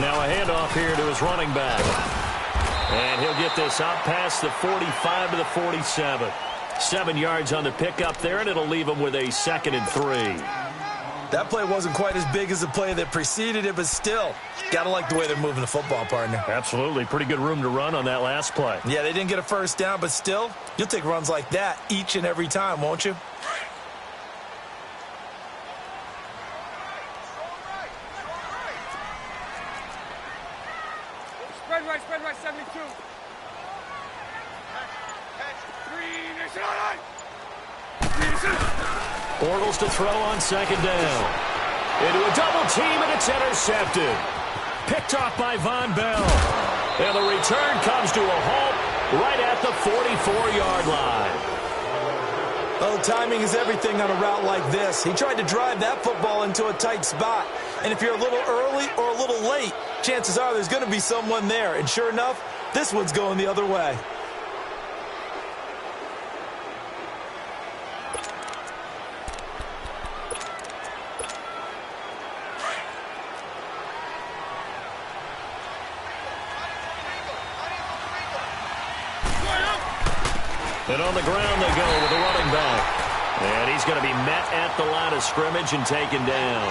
Now a handoff here to his running back. And he'll get this out past the 45 to the 47. 7 yards on the pickup there, and it'll leave him with a 2nd and 3. That play wasn't quite as big as the play that preceded it, but still, got to like the way they're moving the football, partner. Absolutely. Pretty good room to run on that last play. Yeah, they didn't get a first down, but still, you'll take runs like that each and every time, won't you? Spread right, 72. Bortles to throw on 2nd down. Into a double team, and it's intercepted. Picked off by Von Bell. And the return comes to a halt right at the 44-yard line. Oh, timing is everything on a route like this. He tried to drive that football into a tight spot. And if you're a little early or a little late, chances are there's going to be someone there. And sure enough, this one's going the other way. And on the ground they go with the running back. And he's going to be met at the line of scrimmage and taken down.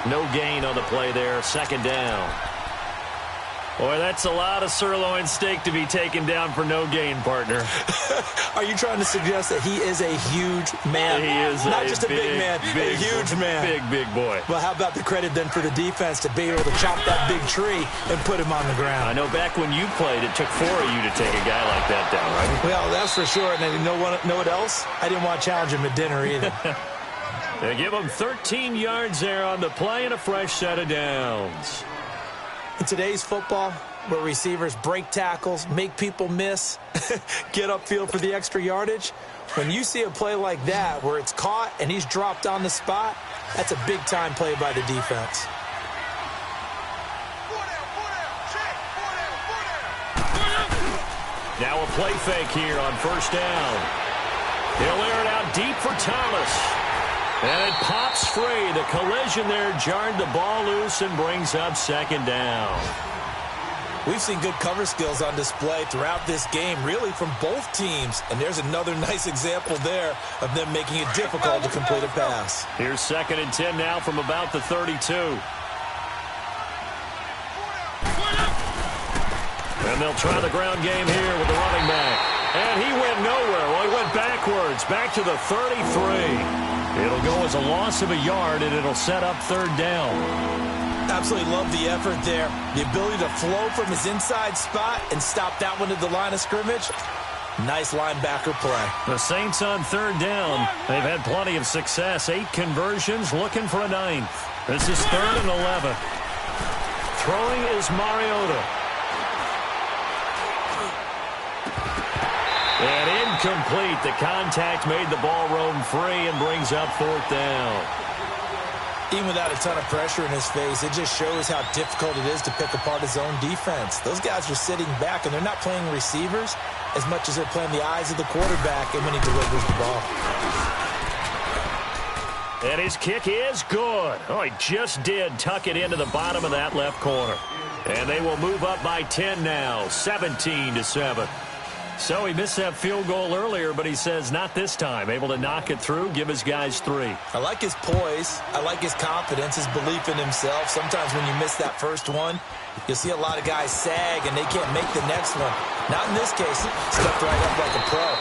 No gain on the play there, 2nd down. Boy, that's a lot of sirloin steak to be taken down for no gain, partner. Are you trying to suggest that he is a huge man? He is not just a big man, a huge man. Big boy. Well, how about the credit then for the defense to be able to chop that big tree and put him on the ground? I know back when you played, it took 4 of you to take a guy like that down, right? Well, that's for sure. And you know what else? I didn't want to challenge him at dinner either. They give him 13 yards there on the play and a fresh set of downs. In today's football, where receivers break tackles, make people miss, get upfield for the extra yardage, when you see a play like that where it's caught and he's dropped on the spot, that's a big-time play by the defense. Now a play fake here on first down. He'll air it out deep for Thomas. And it pops free. The collision there jarred the ball loose and brings up second down. We've seen good cover skills on display throughout this game, really from both teams. And there's another nice example there of them making it difficult to complete a pass. Here's 2nd and 10 now from about the 32. And they'll try the ground game here with the running back. And he went nowhere. Well, he went backwards, back to the 33. It'll go as a loss of a yard, and it'll set up 3rd down. Absolutely love the effort there. The ability to flow from his inside spot and stop that one at the line of scrimmage. Nice linebacker play. The Saints on 3rd down. They've had plenty of success. 8 conversions, looking for a 9th. This is 3rd and 11. Throwing is Mariota. And incomplete. The contact made the ball roam free and brings up 4th down. Even without a ton of pressure in his face, it just shows how difficult it is to pick apart his own defense. Those guys are sitting back, and they're not playing receivers as much as they're playing the eyes of the quarterback and when he delivers the ball. And his kick is good. Oh, he just did tuck it into the bottom of that left corner. And they will move up by 10 now, 17-7. So he missed that field goal earlier, but he says not this time. Able to knock it through, give his guys 3. I like his poise. I like his confidence, his belief in himself. Sometimes when you miss that first one, you'll see a lot of guys sag and they can't make the next one. Not in this case. Stepped right up like a pro.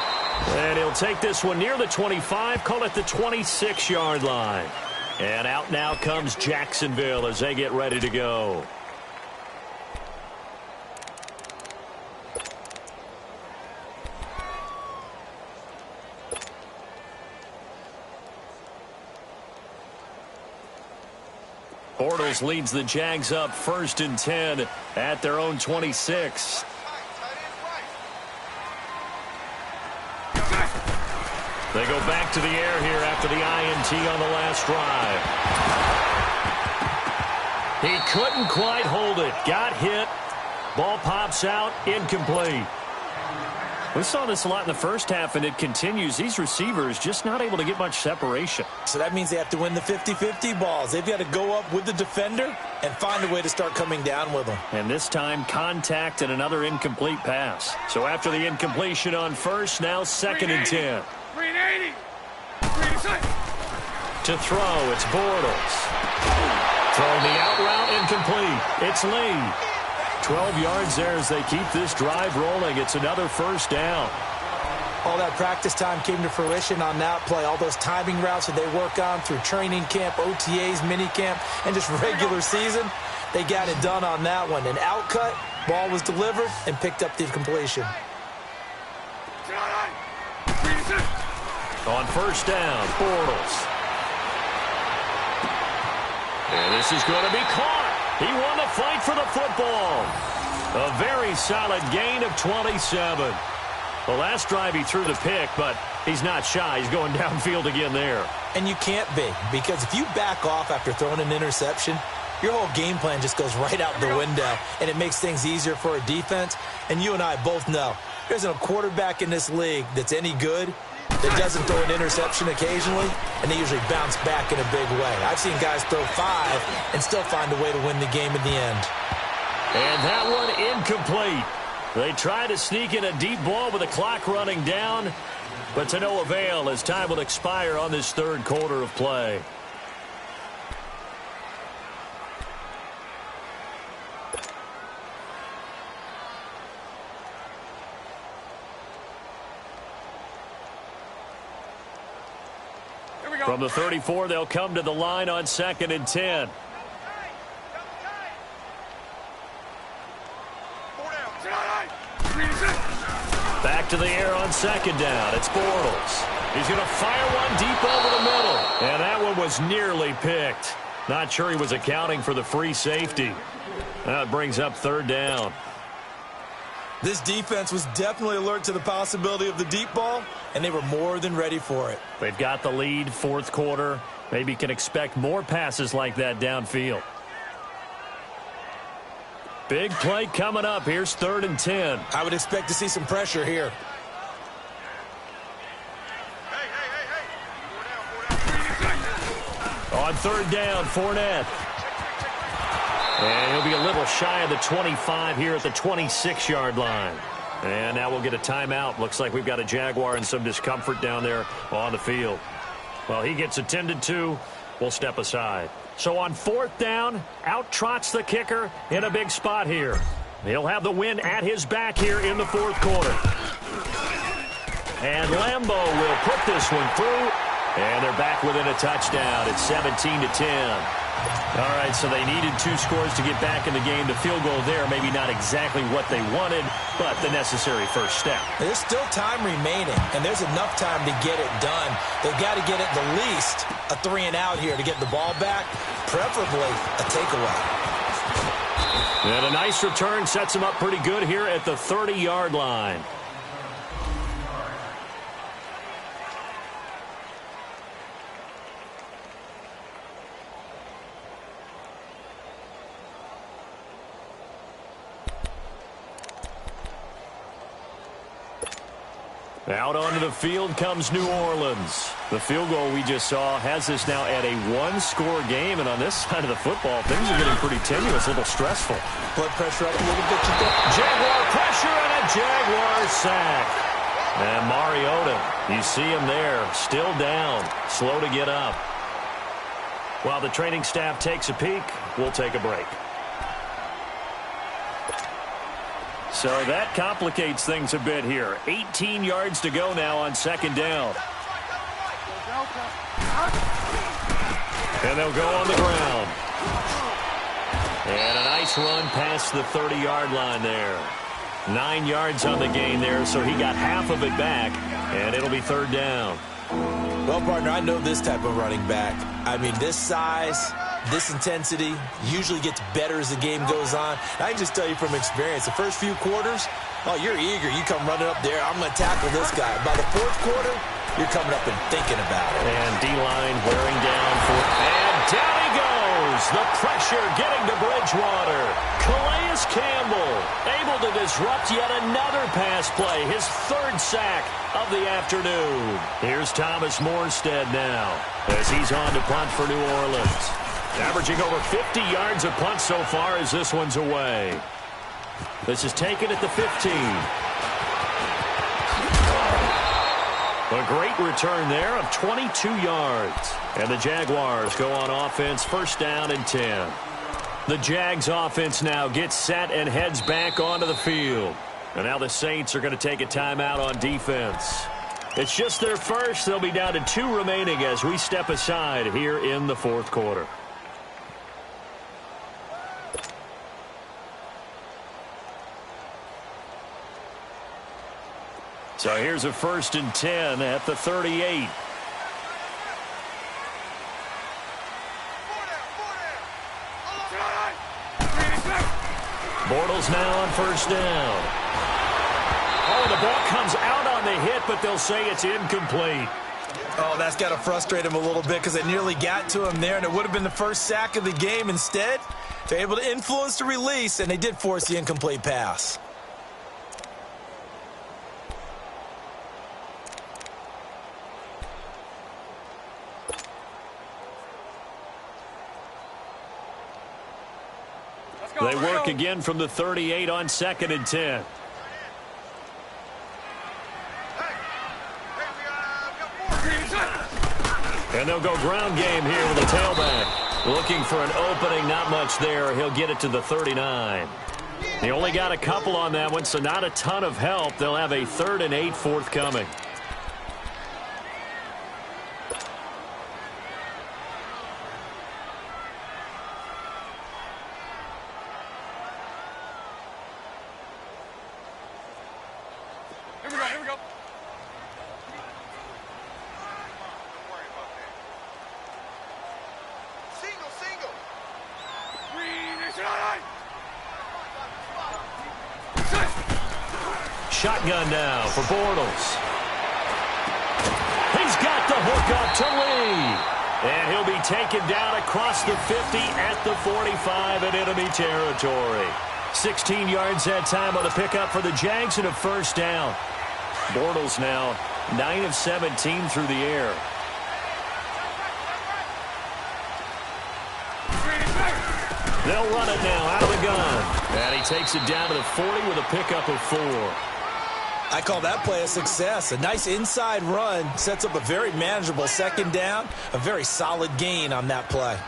And he'll take this one near the 25, call it the 26-yard line. And out now comes Jacksonville as they get ready to go. Bortles leads the Jags up 1st and 10 at their own 26. They go back to the air here after the INT on the last drive. He couldn't quite hold it. Got hit. Ball pops out. Incomplete. We saw this a lot in the first half, and it continues. These receivers just not able to get much separation. So that means they have to win the 50-50 balls. They've got to go up with the defender and find a way to start coming down with them. And this time, contact and another incomplete pass. So after the incompletion on first, now 2nd and 10. 380. To throw, it's Bortles. Throwing the out route, incomplete. It's Lee. 12 yards there as they keep this drive rolling. It's another 1st down. All that practice time came to fruition on that play. All those timing routes that they work on through training camp, OTAs, minicamp, and just regular season, they got it done on that one. An outcut, ball was delivered, and picked up the completion. On 1st down, Bortles. And this is going to be caught. He won the fight for the football. A very solid gain of 27. The last drive he threw the pick, but he's not shy. He's going downfield again there. And you can't be, because if you back off after throwing an interception, your whole game plan just goes right out the window, and it makes things easier for a defense. And you and I both know there's a quarterback in this league that's any good that doesn't throw an interception occasionally, and they usually bounce back in a big way. I've seen guys throw 5 and still find a way to win the game in the end. And that one incomplete. They try to sneak in a deep ball with the clock running down, but to no avail as time will expire on this 3rd quarter of play. From the 34, they'll come to the line on 2nd and 10. Back to the air on 2nd down. It's Bortles. He's going to fire one deep over the middle. And that one was nearly picked. Not sure he was accounting for the free safety. That brings up 3rd down. This defense was definitely alert to the possibility of the deep ball, and they were more than ready for it. They've got the lead, 4th quarter. Maybe can expect more passes like that downfield. Big play coming up. Here's 3rd and 10. I would expect to see some pressure here. On 3rd down, Fournette. And he'll be a little shy of the 25 here at the 26-yard line. And now we'll get a timeout. Looks like we've got a Jaguar in some discomfort down there on the field. Well, he gets attended to. We'll step aside. So on 4th down, out trots the kicker in a big spot here. He'll have the win at his back here in the 4th quarter. And Lambeau will put this one through. And they're back within a touchdown. It's 17-10. All right, so they needed 2 scores to get back in the game. The field goal there, maybe not exactly what they wanted, but the necessary first step. There's still time remaining, and there's enough time to get it done. They've got to get at the least a 3-and-out here to get the ball back, preferably a takeaway. And a nice return sets them up pretty good here at the 30-yard line. Out onto the field comes New Orleans. The field goal we just saw has us now at a 1-score game, and on this side of the football, things are getting pretty tenuous, a little stressful. Blood pressure up a little bit. Jaguar pressure and a Jaguar sack. And Mariota, you see him there, still down, slow to get up. While the training staff takes a peek, we'll take a break. So that complicates things a bit here. 18 yards to go now on 2nd down. And they'll go on the ground. And a nice run past the 30-yard line there. 9 yards on the gain there, so he got half of it back, and it'll be 3rd down. Well, partner, I know this type of running back. I mean, this size, this intensity usually gets better as the game goes on. I can just tell you from experience, the first few quarters, oh, you're eager. You come running up there. I'm going to tackle this guy. By the 4th quarter, you're coming up and thinking about it. And D-line wearing down for... And down he goes. The pressure getting to Bridgewater. Calais Campbell able to disrupt yet another pass play. His 3rd sack of the afternoon. Here's Thomas Morstead now as he's on to punt for New Orleans. Averaging over 50 yards a punt so far as this one's away. This is taken at the 15. A great return there of 22 yards. And the Jaguars go on offense, 1st down and 10. The Jags offense now gets set and heads back onto the field. And now the Saints are going to take a timeout on defense. It's just their first. They'll be down to 2 remaining as we step aside here in the 4th quarter. So here's a 1st and 10 at the 38. Bortles now on 1st down. Oh, the ball comes out on the hit, but they'll say it's incomplete. Oh, that's got to frustrate him a little bit because it nearly got to him there, and it would have been the first sack of the game. Instead, they're able to influence the release, and they did force the incomplete pass. They work again from the 38 on 2nd and 10. And they'll go ground game here with the tailback. Looking for an opening, not much there. He'll get it to the 39. He only got a couple on that one, so not a ton of help. They'll have a 3rd and 8 forthcoming. we go, here we go. Single. Green, it's line. Shotgun now for Bortles. He's got the hook up to Lee. And he'll be taken down across the 50 at the 45 in enemy territory. 16 yards that time on the pickup for the Jags and a first down. Bortles now 9 of 17 through the air. They'll run it now out of the gun. And he takes it down to the 40 with a pickup of 4. I call that play a success. A nice inside run sets up a very manageable second down. A very solid gain on that play.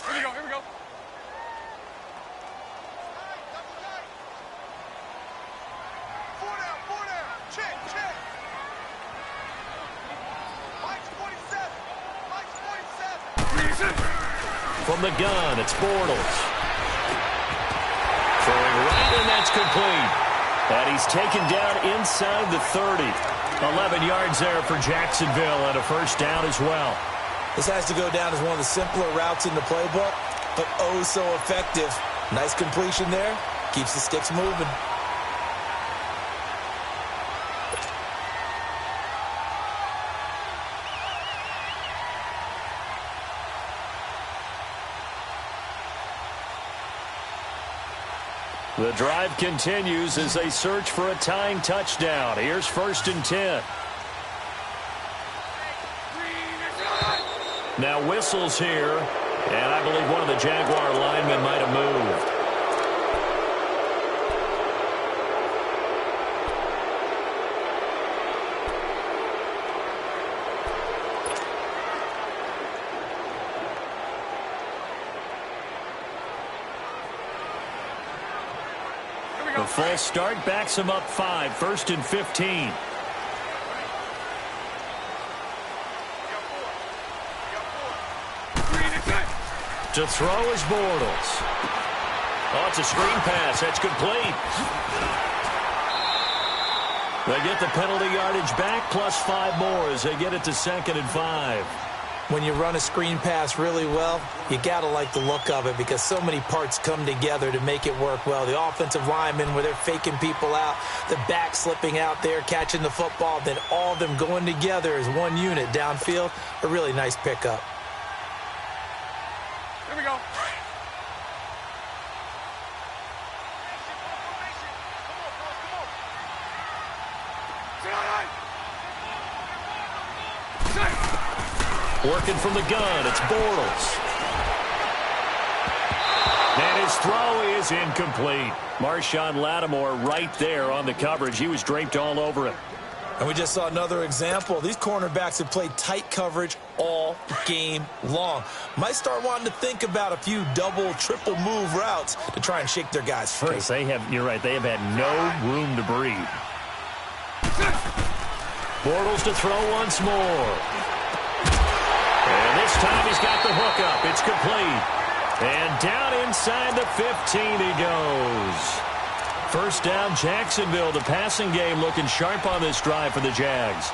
Here we go. Four down. Check. From the gun, it's Bortles. Throwing right, and that's complete. And he's taken down inside the 30. 11 yards there for Jacksonville and a first down as well. This has to go down as one of the simpler routes in the playbook, but oh so effective. Nice completion there. Keeps the sticks moving. The drive continues as they search for a tying touchdown. Here's 1st and 10. Now whistles here, and I believe one of the Jaguar linemen might have moved. The full start backs him up 5, 1st and 15. To throw is Bortles. Oh, it's a screen pass. That's complete. They get the penalty yardage back, plus 5 more as they get it to 2nd and 5. When you run a screen pass really well, you got to like the look of it because so many parts come together to make it work well. The offensive linemen, where they're faking people out, the back slipping out there, catching the football, then all of them going together as one unit downfield. A really nice pickup. Here we go. Working from the gun, it's Bortles. And his throw is incomplete. Marshawn Lattimore right there on the coverage. He was draped all over him. And we just saw another example. These cornerbacks have played tight coverage all game long. Might start wanting to think about a few double, triple move routes to try and shake their guys free. Yes, you're right, they have had no room to breathe. Bortles to throw once more. And this time he's got the hook up. It's complete. And down inside the 15 he goes. First down, Jacksonville. The passing game looking sharp on this drive for the Jags.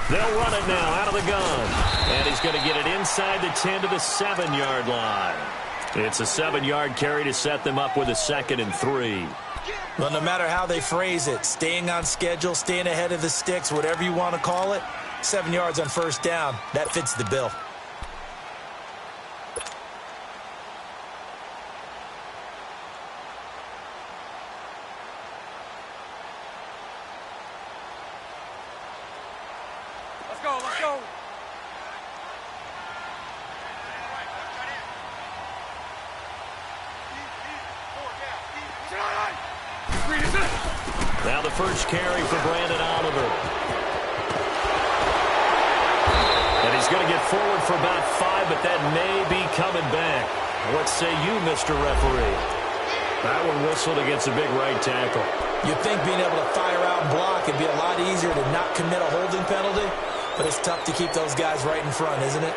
They'll run it now out of the gun. And he's going to get it inside the 10 to the 7-yard line. It's a 7-yard carry to set them up with a 2nd and 3. Well, no matter how they phrase it, staying on schedule, staying ahead of the sticks, whatever you want to call it, 7 yards on first down, that fits the bill. Let's go. Now the first carry for Brandon Oliver. And he's He's going to get forward for about 5, but that may be coming back. What say you, Mr. Referee? That one whistled against a big right tackle. You'd think being able to fire out and block would be a lot easier to not commit a holding penalty, but it's tough to keep those guys right in front, isn't it?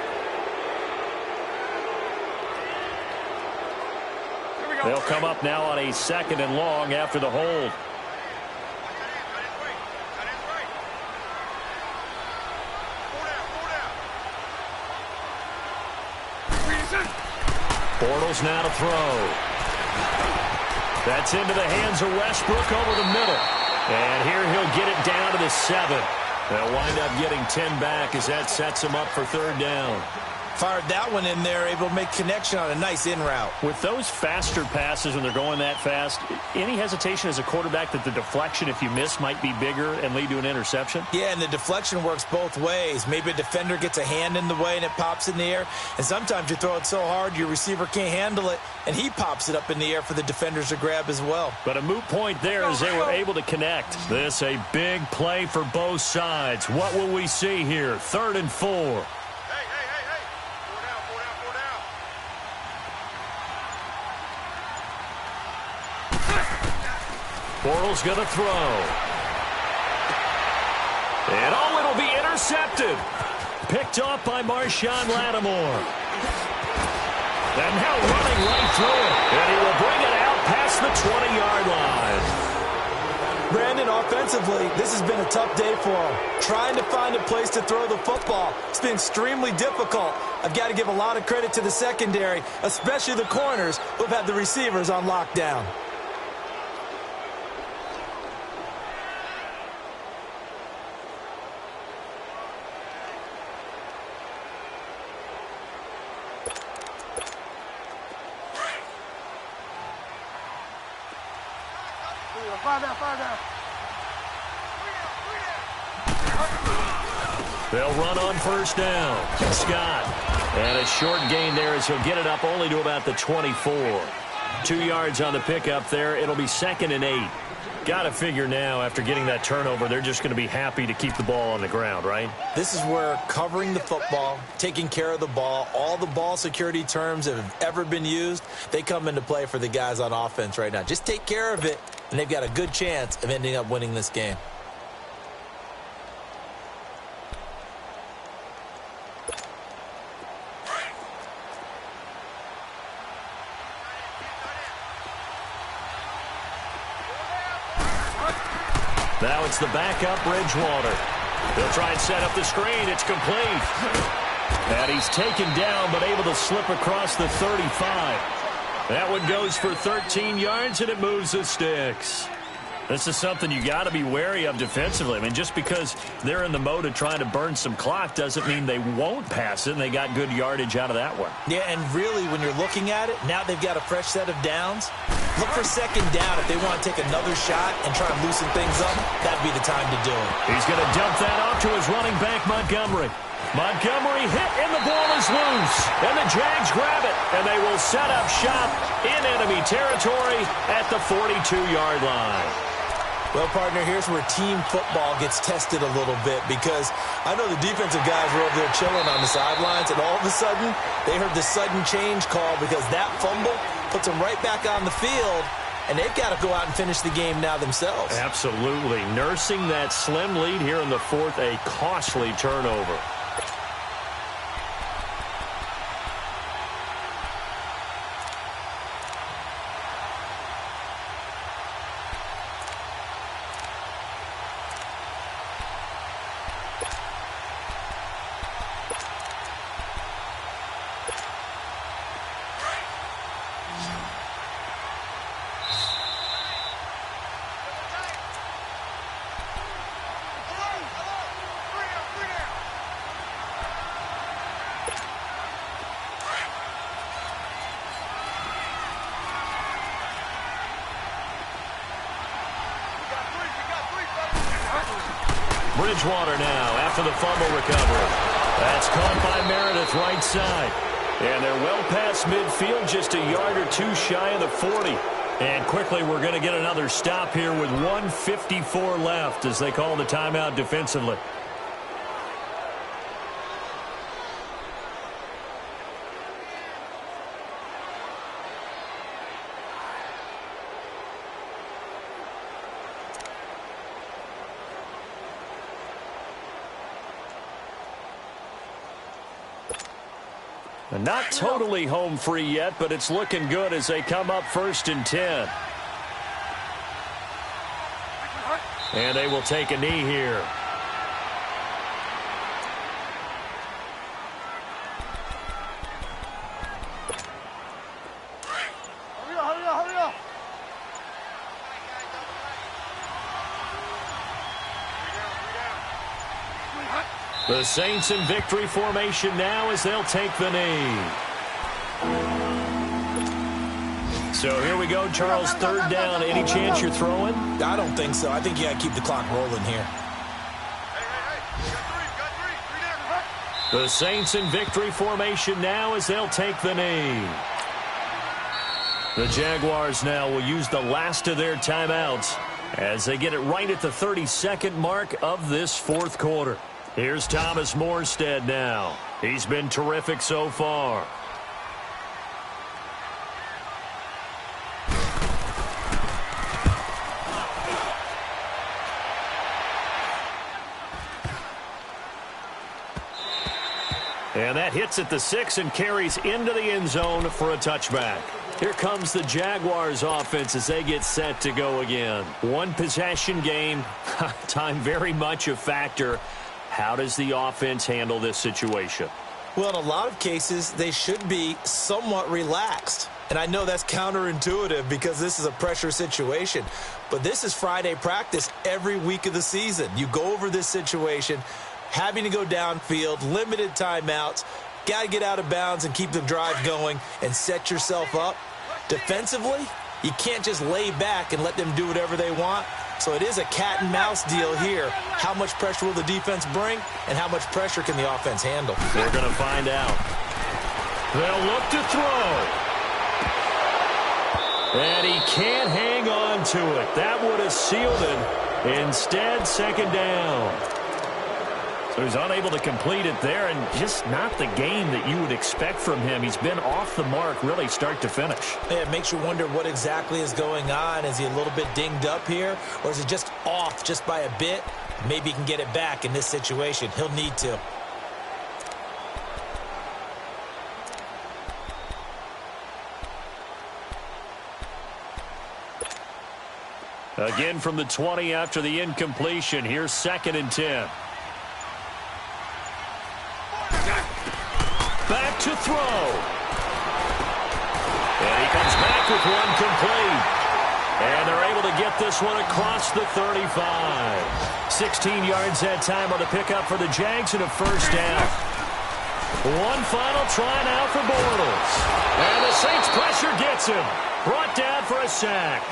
They'll come up now on a 2nd and long after the hold. Bortles now to throw. That's into the hands of Westbrook over the middle. And here he'll get it down to the 7. They'll wind up getting 10 back as that sets him up for 3rd down. Fired that one in there, able to make connection on a nice in route. With those faster passes when they're going that fast, any hesitation as a quarterback that the deflection, if you miss, might be bigger and lead to an interception? Yeah, and the deflection works both ways. Maybe a defender gets a hand in the way and it pops in the air. And sometimes you throw it so hard your receiver can't handle it, and he pops it up in the air for the defenders to grab as well. But a moot point there as they were able to connect. This a big play for both sides. What will we see here? 3rd and 4. Bortles going to throw. And it'll be intercepted. Picked off by Marshawn Lattimore. And now running right through it. And he will bring it out past the 20-yard line. Brandon, offensively, this has been a tough day for him. Trying to find a place to throw the football. It's been extremely difficult. I've got to give a lot of credit to the secondary, especially the corners who have had the receivers on lockdown. They'll run on 1st down. Scott. And a short gain there as he'll get it up only to about the 24. 2 yards on the pickup there. It'll be 2nd and 8. Got to figure now, after getting that turnover, they're just going to be happy to keep the ball on the ground, right? This is where covering the football, taking care of the ball, all the ball security terms that have ever been used, they come into play for the guys on offense right now. Just take care of it, and they've got a good chance of ending up winning this game. Now it's the backup, Bridgewater. They'll try and set up the screen. It's complete. And he's taken down, but able to slip across the 35. That one goes for 13 yards, and it moves the sticks. This is something you got to be wary of defensively. I mean, just because they're in the mode of trying to burn some clock doesn't mean they won't pass it, and they got good yardage out of that one. Yeah, and really, when you're looking at it, now they've got a fresh set of downs. Look for 2nd down if they want to take another shot and try and loosen things up. That'd be the time to do it. He's going to dump that off to his running back, Montgomery. Montgomery hit, and the ball is loose. And the Jags grab it, and they will set up shop in enemy territory at the 42-yard line. Well, partner, here's where team football gets tested a little bit, because I know the defensive guys were over there chilling on the sidelines, and all of a sudden, they heard the sudden change call because that fumble puts them right back on the field, and they've got to go out and finish the game now themselves. Absolutely. Nursing that slim lead here in the 4th, a costly turnover. Bridgewater now after the fumble recovery. That's caught by Meredith right side. And they're well past midfield, just a yard or two shy of the 40. And quickly we're going to get another stop here with 1:54 left as they call the timeout defensively. Not totally home free yet, but it's looking good as they come up 1st and 10. And they will take a knee here. The Saints in victory formation now as they'll take the knee. So here we go, Charles, 3rd down. Any chance you're throwing? I don't think so. I think you got to keep the clock rolling here. The Saints in victory formation now as they'll take the knee. The Jaguars now will use the last of their timeouts as they get it right at the 32nd mark of this 4th quarter. Here's Thomas Morstead now. He's been terrific so far. And that hits at the 6 and carries into the end zone for a touchback. Here comes the Jaguars offense as they get set to go again. One possession game, time very much a factor. How does the offense handle this situation? Well, in a lot of cases, they should be somewhat relaxed. And I know that's counterintuitive because this is a pressure situation. But this is Friday practice every week of the season. You go over this situation, having to go downfield, limited timeouts, got to get out of bounds and keep the drive going and set yourself up. Defensively, you can't just lay back and let them do whatever they want. So it is a cat and mouse deal here. How much pressure will the defense bring, and how much pressure can the offense handle? We're going to find out. They'll look to throw. And he can't hang on to it. That would have sealed it. Instead, 2nd down. So he's unable to complete it there, and just not the game that you would expect from him. He's been off the mark really start to finish. Yeah, it makes you wonder what exactly is going on. Is he a little bit dinged up here, or is it just off just by a bit? Maybe he can get it back in this situation. He'll need to. Again from the 20 after the incompletion. Here's 2nd and 10. Back to throw. And he comes back with one complete. And they're able to get this one across the 35. 16 yards that time on the pickup for the Jags and a 1st down. One final try now for Bortles. And the Saints pressure gets him. Brought down for a sack.